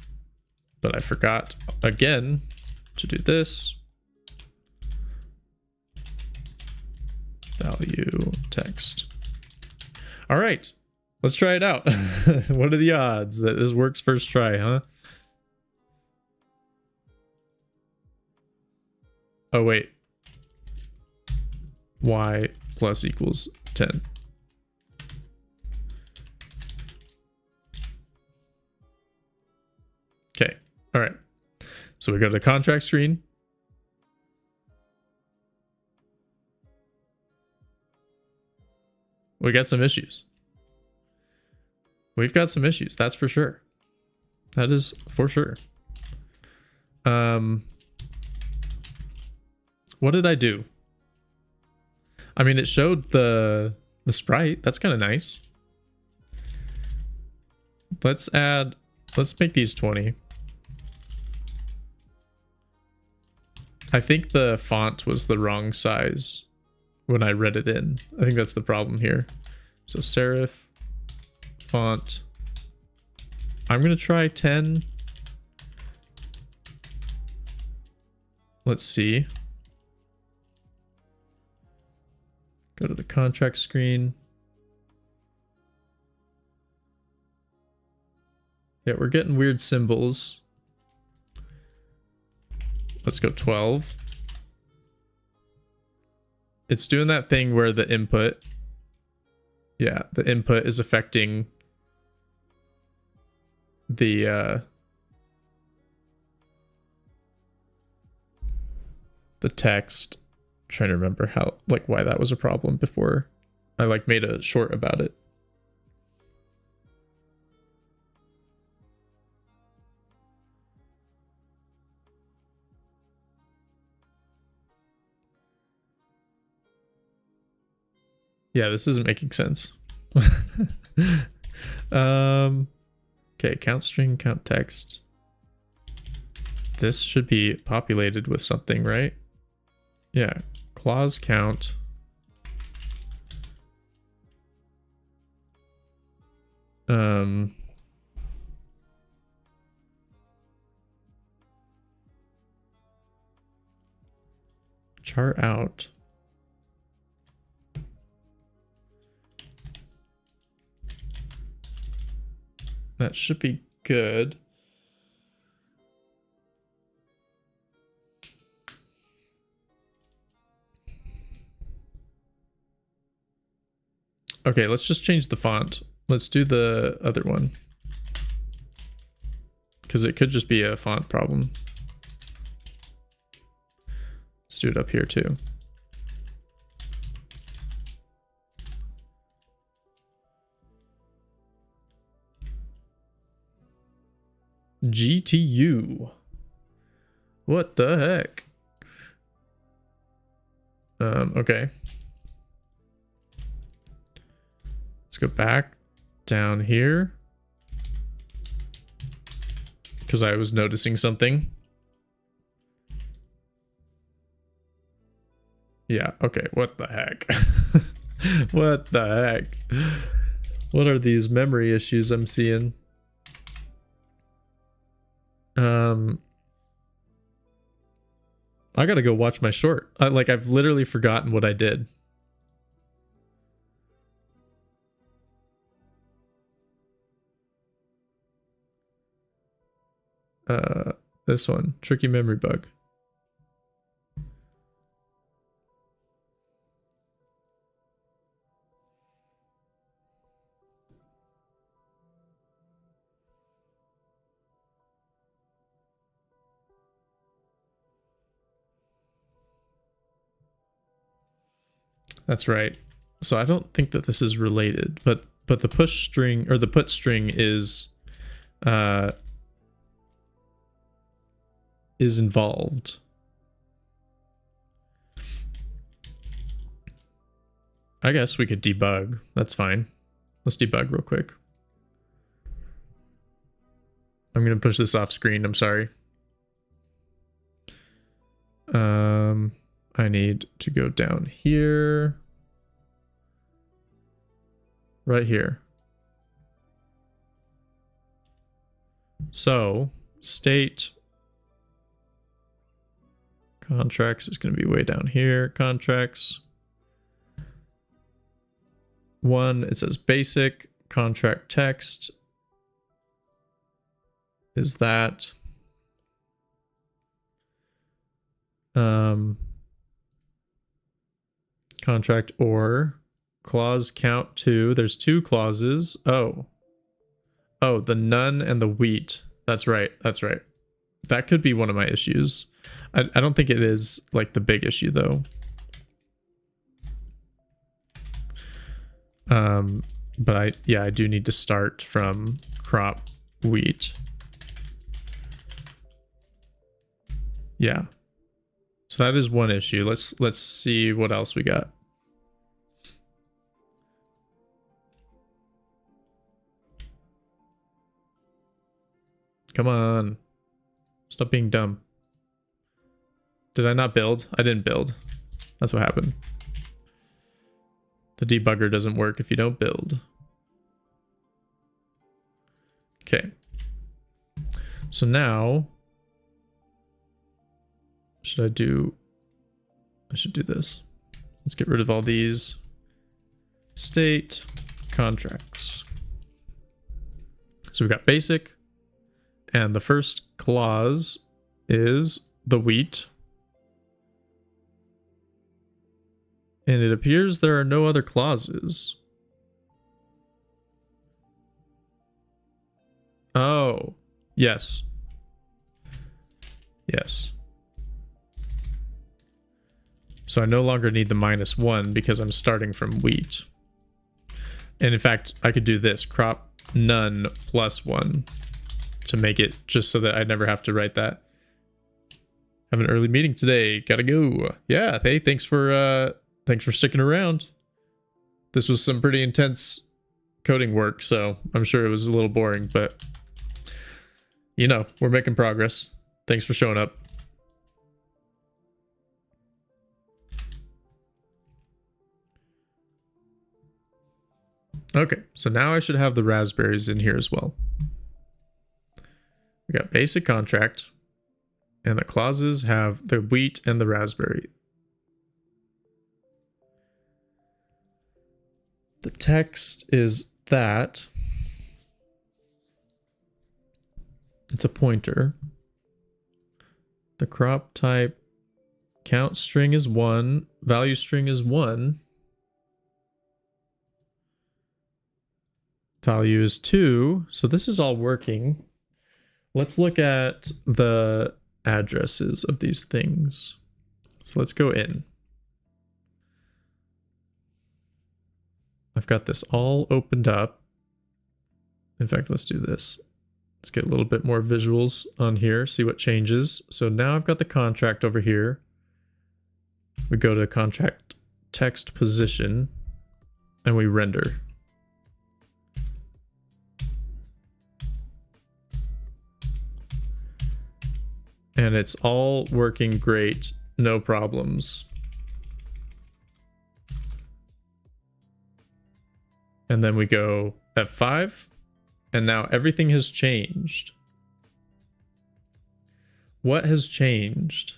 But I forgot again to do this. Value text. All right, let's try it out. What are the odds that this works first try, huh? Oh, wait. Y plus equals 10. Okay. All right. So we go to the contract screen. We got some issues. We've got some issues. That's for sure. That is for sure. What did I do? I mean, it showed the sprite. That's kind of nice. Let's make these 20. I think the font was the wrong size when I read it in. I think that's the problem here. So serif font. I'm going to try 10. Let's see. Go to the contract screen. Yeah, we're getting weird symbols. Let's go 12. It's doing that thing where the input, yeah, the input is affecting the text. I'm trying to remember how, like, why that was a problem before I like made a short about it. Yeah, this isn't making sense. Okay, count string, count text. This should be populated with something, right? Yeah, clause count. Chart out. That should be good. Okay, let's just change the font. Let's do the other one, because it could just be a font problem. Let's do it up here too. GTU. What the heck? Okay. Let's go back down here, because I was noticing something. Yeah, okay, what the heck? What the heck? What are these memory issues I'm seeing? I gotta go watch my short. I've literally forgotten what I did. This one, tricky memory bug. That's right. So I don't think that this is related, but the push string or the put string is involved. I guess we could debug. That's fine. Let's debug real quick. I'm going to push this off screen. I'm sorry. I need to go down here. Right here. So, state contracts is going to be way down here. Contracts. 1, it says basic. Contract text is that. Contract or clause count 2. There's 2 clauses. Oh, the none and the wheat. That's right. That's right. That could be one of my issues. I don't think it is like the big issue though. But I do need to start from crop wheat. Yeah. So that is one issue. Let's see what else we got. Come on. Stop being dumb. Did I not build? I didn't build. That's what happened. The debugger doesn't work if you don't build. Okay. So now, I should do this. Let's get rid of all these. State contracts. So we got basic. And the first clause is the wheat. And it appears there are no other clauses. Oh, yes. Yes. So I no longer need the -1 because I'm starting from wheat. And in fact, I could do this, crop none +1 to make it just so that I never have to write that. Have an early meeting today. Gotta go. Yeah, hey, thanks for sticking around. This was some pretty intense coding work, so I'm sure it was a little boring, but you know, we're making progress. Thanks for showing up. Okay, so now I should have the raspberries in here as well. We got basic contract, and the clauses have the wheat and the raspberry. The text is that. It's a pointer. The crop type count string is 1, value string is 1. Value is 2, so this is all working. Let's look at the addresses of these things. So let's go in. I've got this all opened up. In fact, let's do this. Let's get a little bit more visuals on here, see what changes. So now I've got the contract over here. We go to contract text position and we render. And it's all working great, no problems. And then we go F5, and now everything has changed. What has changed?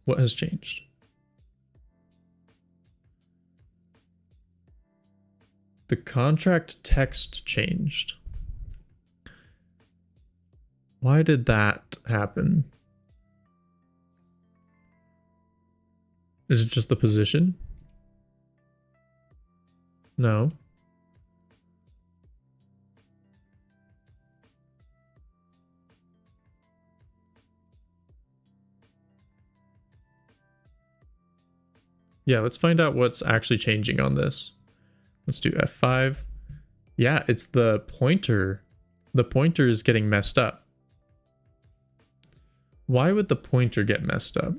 What has changed? The contract text changed. Why did that happen? Is it just the position? No. Yeah, let's find out what's actually changing on this. Let's do F5. Yeah, it's the pointer. The pointer is getting messed up. Why would the pointer get messed up?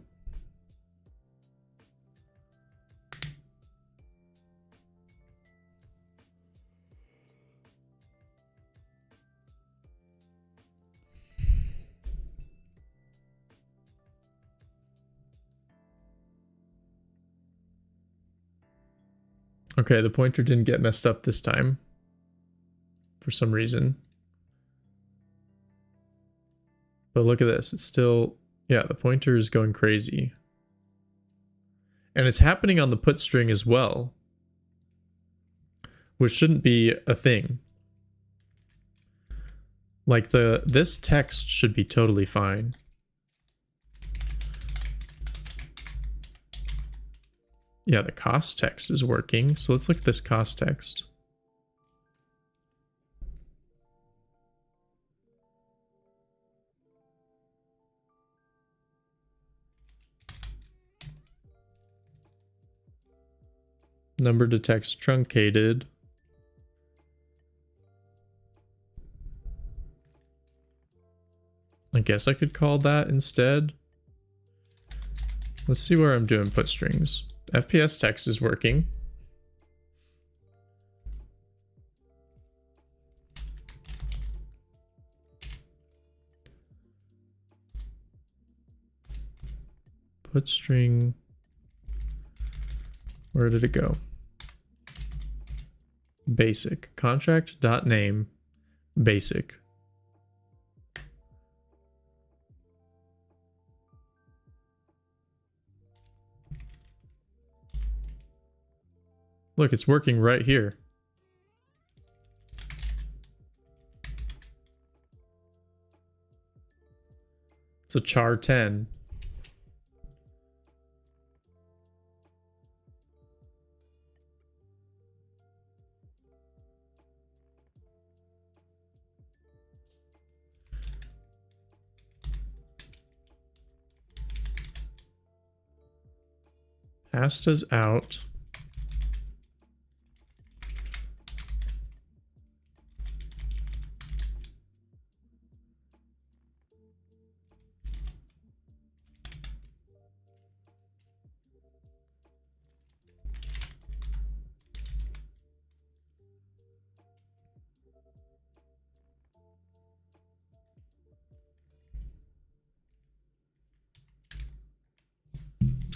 Okay, the pointer didn't get messed up this time for some reason. But look at this. It's still, yeah, the pointer is going crazy. And it's happening on the put string as well, which shouldn't be a thing. Like this text should be totally fine. Yeah, the cost text is working. So let's look at this cost text. Number to text truncated. I guess I could call that instead. Let's see where I'm doing put strings. FPS text is working. Put string. Where did it go? Basic. Contract.name. Basic. Look, it's working right here. It's a char 10. Pasta's out.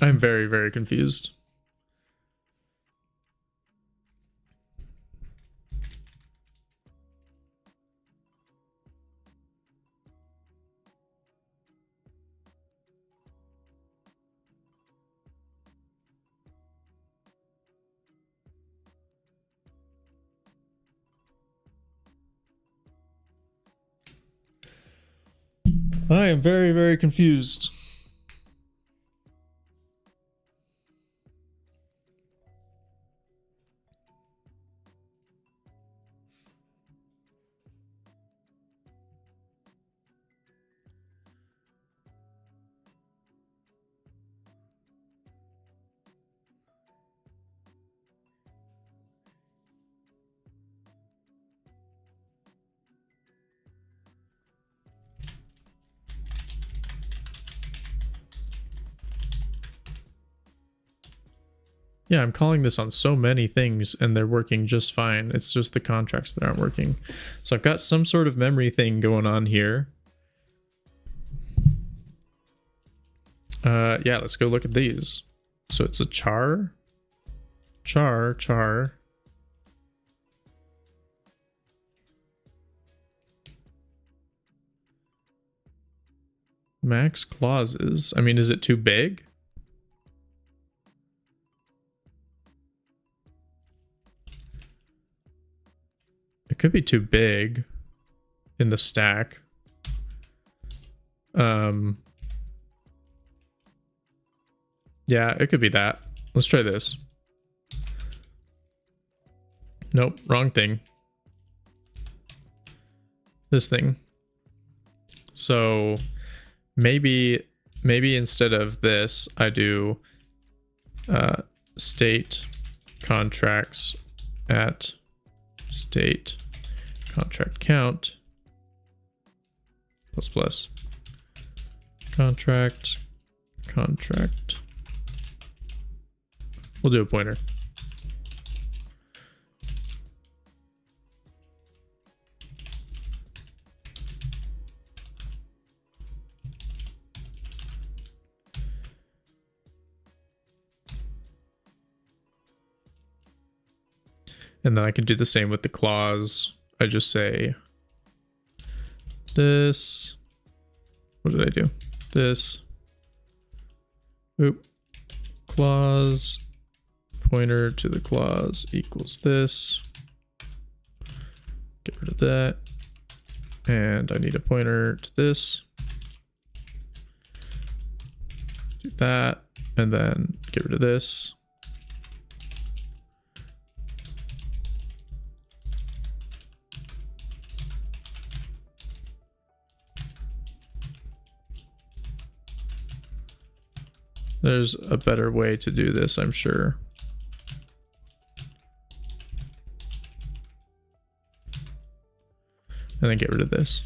I'm very, very confused. I am very, very confused. Yeah, I'm calling this on so many things and they're working just fine. It's just the contracts that aren't working. So I've got some sort of memory thing going on here. Yeah, let's go look at these. So it's a char. Max clauses. I mean, is it too big? It could be too big in the stack. Yeah, it could be that. Let's try this. Nope, wrong thing. This thing. So maybe instead of this, I do state contracts at state contract count plus Contract. We'll do a pointer. And then I can do the same with the clause. I just say this. What did I do? This. Oop. Clause. Pointer to the clause equals this. Get rid of that. And I need a pointer to this. Do that. And then get rid of this. There's a better way to do this, I'm sure. And then get rid of this.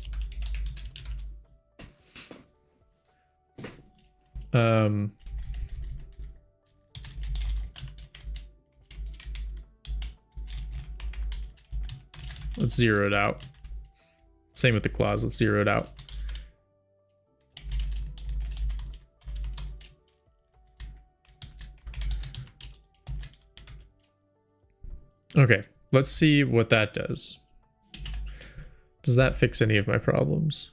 Let's zero it out. Same with the clause, let's zero it out. Okay, let's see what that does. Does that fix any of my problems?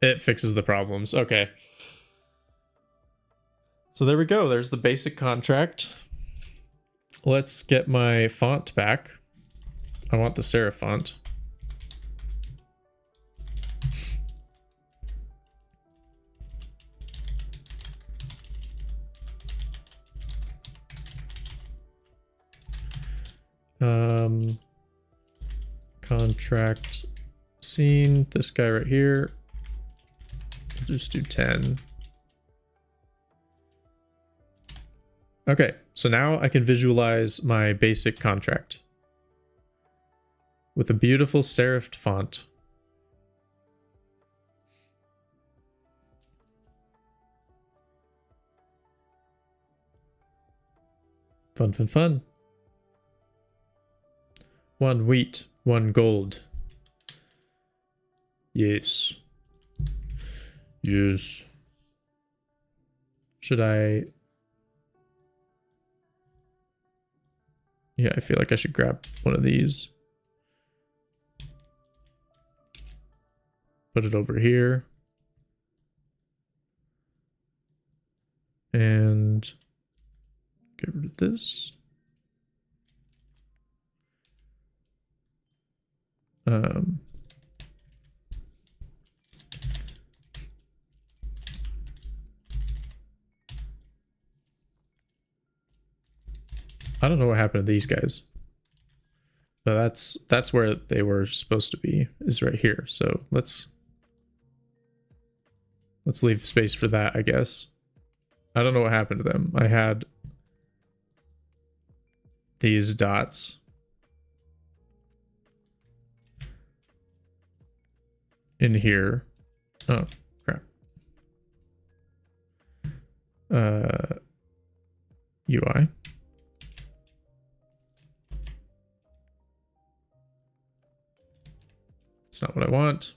It fixes the problems. Okay. So there we go. There's the basic contract. Let's get my font back. I want the serif font. Contract scene, this guy right here. We'll just do 10. Okay, so now I can visualize my basic contract with a beautiful serifed font. Fun, fun, fun. 1 wheat, 1 gold. Yes. Yes. Should I? Yeah, I feel like I should grab one of these. Put it over here. And get rid of this. I don't know what happened to these guys, but that's where they were supposed to be, is right here. So let's leave space for that, I guess. I don't know what happened to them. I had these dots in here. Oh, crap. UI. It's not what I want.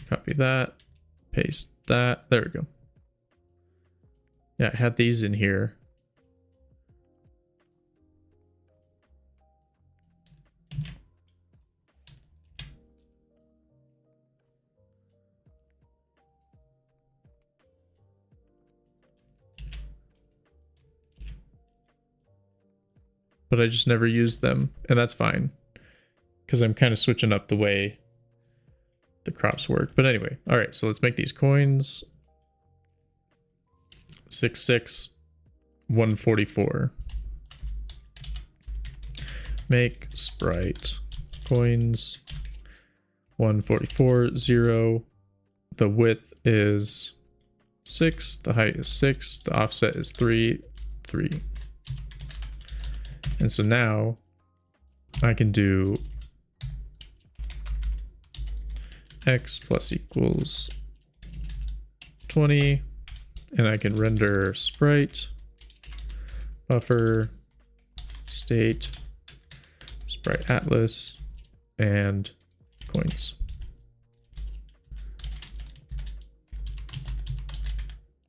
Copy that. Paste that. There we go. Yeah, I had these in here. But I just never used them, and that's fine, because I'm kind of switching up the way the crops work. But anyway, all right, so let's make these coins. 66 144. Make sprite coins 144 0. The width is 6, the height is 6, the offset is 3 3. And so now I can do x plus equals 20, and I can render sprite, buffer, state, sprite atlas, and coins.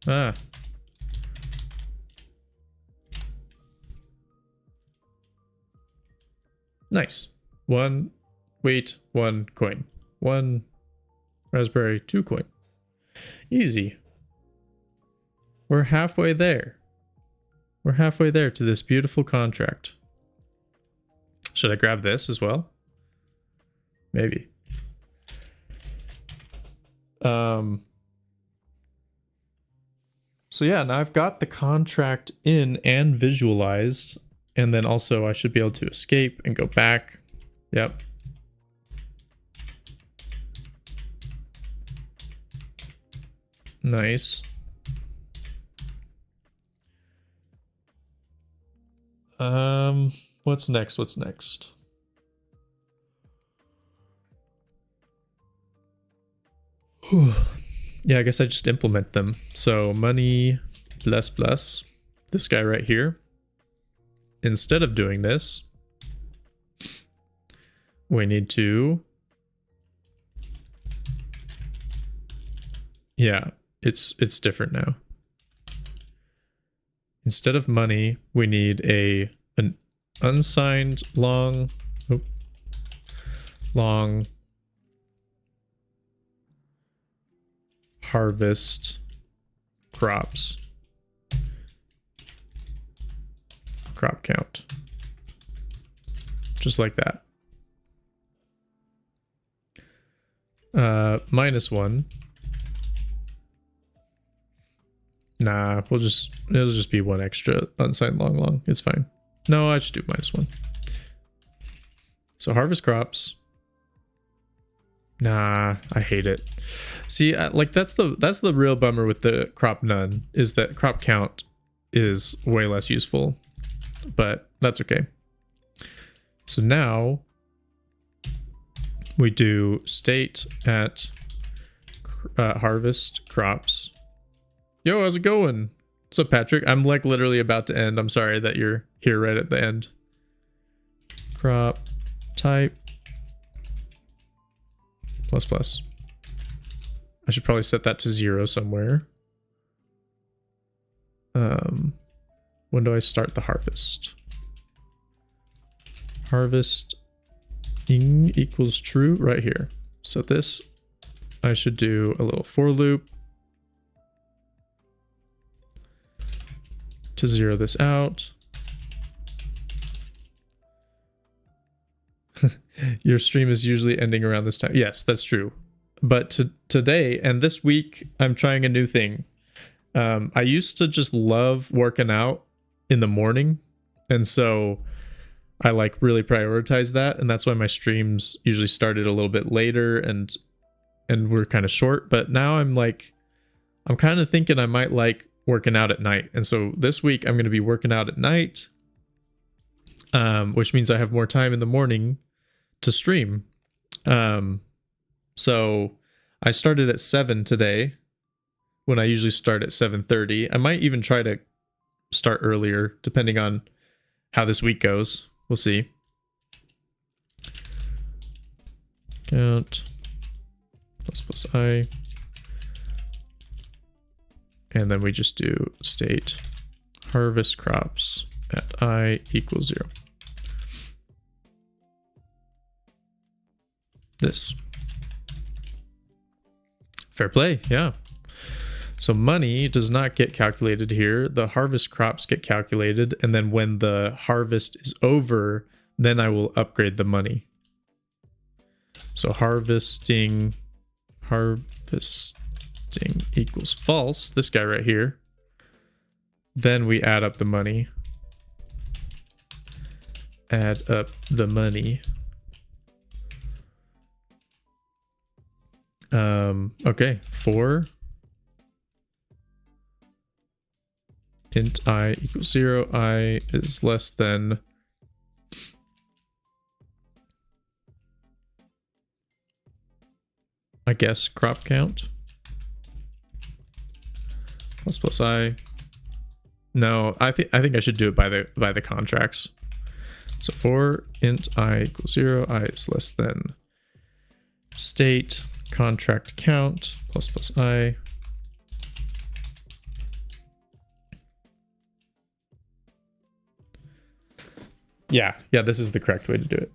Ah. Nice. 1 wheat, 1 coin. 1 raspberry, 2 coin. Easy. We're halfway there. We're halfway there to this beautiful contract. Should I grab this as well? Maybe. So yeah, now I've got the contract in and visualized, and then also I should be able to escape and go back. Yep. Nice. What's next? What's next? Whew. Yeah, I guess I just implement them. So money plus this guy right here. Instead of doing this, we need to, yeah, it's different now. Instead of money, we need an unsigned long harvest crops crop count, just like that. -1. Nah, it'll just be 1 extra unsigned long. It's fine. No, I should do -1. So harvest crops. Nah, I hate it. See, like that's the real bummer with the crop none, is that crop count is way less useful, but that's okay. So now we do state at harvest crops. Yo, how's it going? What's up, Patrick? I'm like literally about to end. I'm sorry that you're here right at the end. Crop type ++. I should probably set that to 0 somewhere. When do I start the harvest? Harvesting equals true right here. So this, I should do a little for loop to 0 this out. Your stream is usually ending around this time. Yes, that's true. But today and this week, I'm trying a new thing. I used to just love working out in the morning. And so I like really prioritize that. And that's why my streams usually started a little bit later and we're kind of short. But now I'm kind of thinking I might like working out at night. And so this week I'm going to be working out at night, which means I have more time in the morning to stream. So I started at 7 today when I usually start at 7:30. I might even try to start earlier depending on how this week goes. We'll see. Count ++I. And then we just do state harvest crops at I equals 0. This. Fair play, yeah. So money does not get calculated here. The harvest crops get calculated, and then when the harvest is over, then I will upgrade the money. So harvesting equals false, this guy right here. Then we add up the money. Add up the money. Okay, 4 int I equals 0, I is less than I guess crop count. Plus I. No, I think I should do it by the contracts. So for int I equals 0, I is less than state contract count plus I. Yeah, this is the correct way to do it.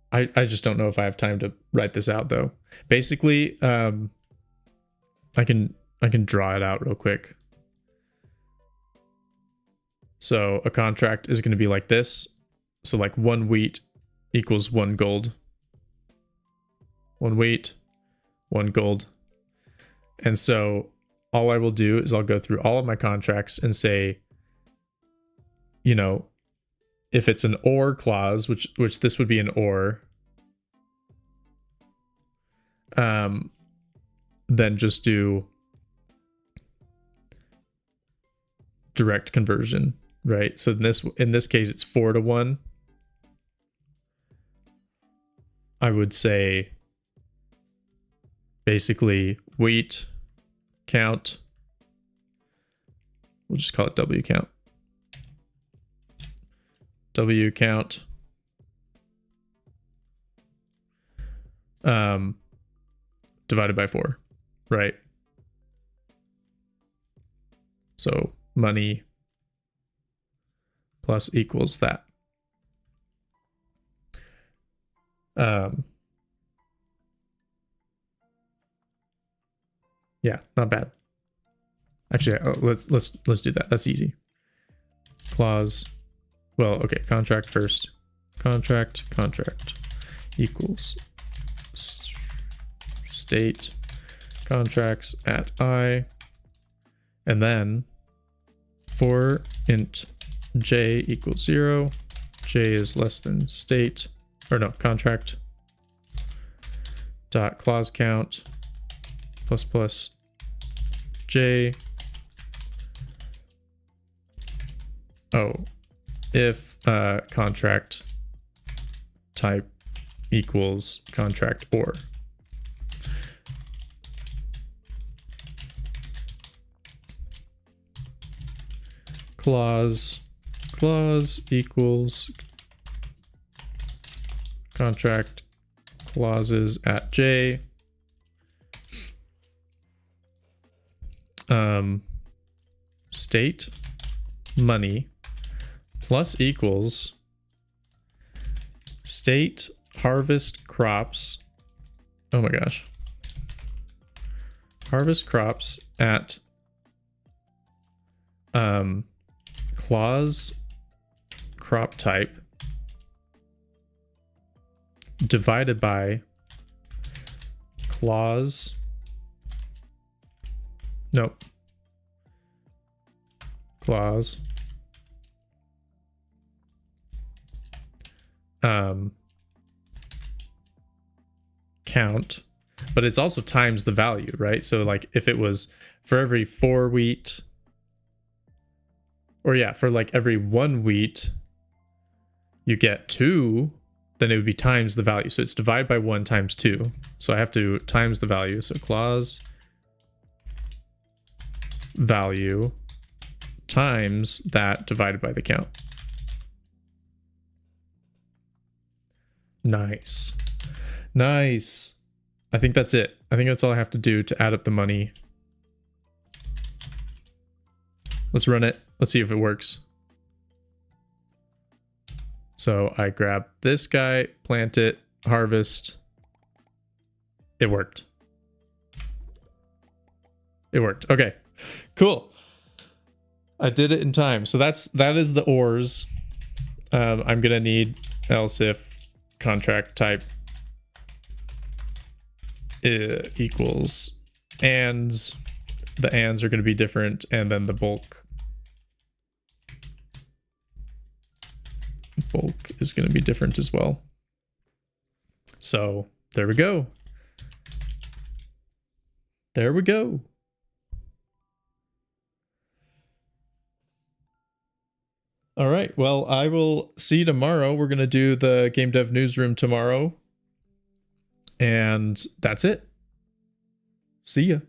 I just don't know if I have time to write this out though. Basically, I can draw it out real quick. So a contract is going to be like this. So like 1 wheat equals 1 gold. 1 wheat, 1 gold. And so all I will do is I'll go through all of my contracts and say, you know, if it's an or clause, which this would be an or, then just do direct conversion, right? So in this case, it's 4 to 1. I would say basically wheat count. We'll just call it W count. W count. Divided by 4, right? So money plus equals that. Yeah, not bad. Actually, let's do that. That's easy. Clause. Well, okay, contract first. Contract equals state contracts at I, and then for int j equals 0, j is less than state, or no, contract dot clause count plus j. Oh, if contract type equals contract or. Clause equals contract clauses at j. State money plus equals state harvest crops. Oh my gosh. Harvest crops at clause crop type divided by clause. Nope. Clause count, but it's also times the value, right? So like if it was for every 4 wheat, or yeah, for like every 1 wheat you get 2, then it would be times the value. So it's divided by 1 times 2. So I have to times the value. So clause value times that divided by the count. Nice. Nice. I think that's it. I think that's all I have to do to add up the money. Let's run it. Let's see if it works. So I grab this guy, plant it, harvest. It worked. It worked. Okay, cool. I did it in time. So that is the ors. I'm gonna need else if contract type equals ands. The ands are going to be different, and then the bulk is going to be different as well. So there we go. There we go. All right. Well, I will see you tomorrow. We're going to do the Game Dev Newsroom tomorrow. And that's it. See ya.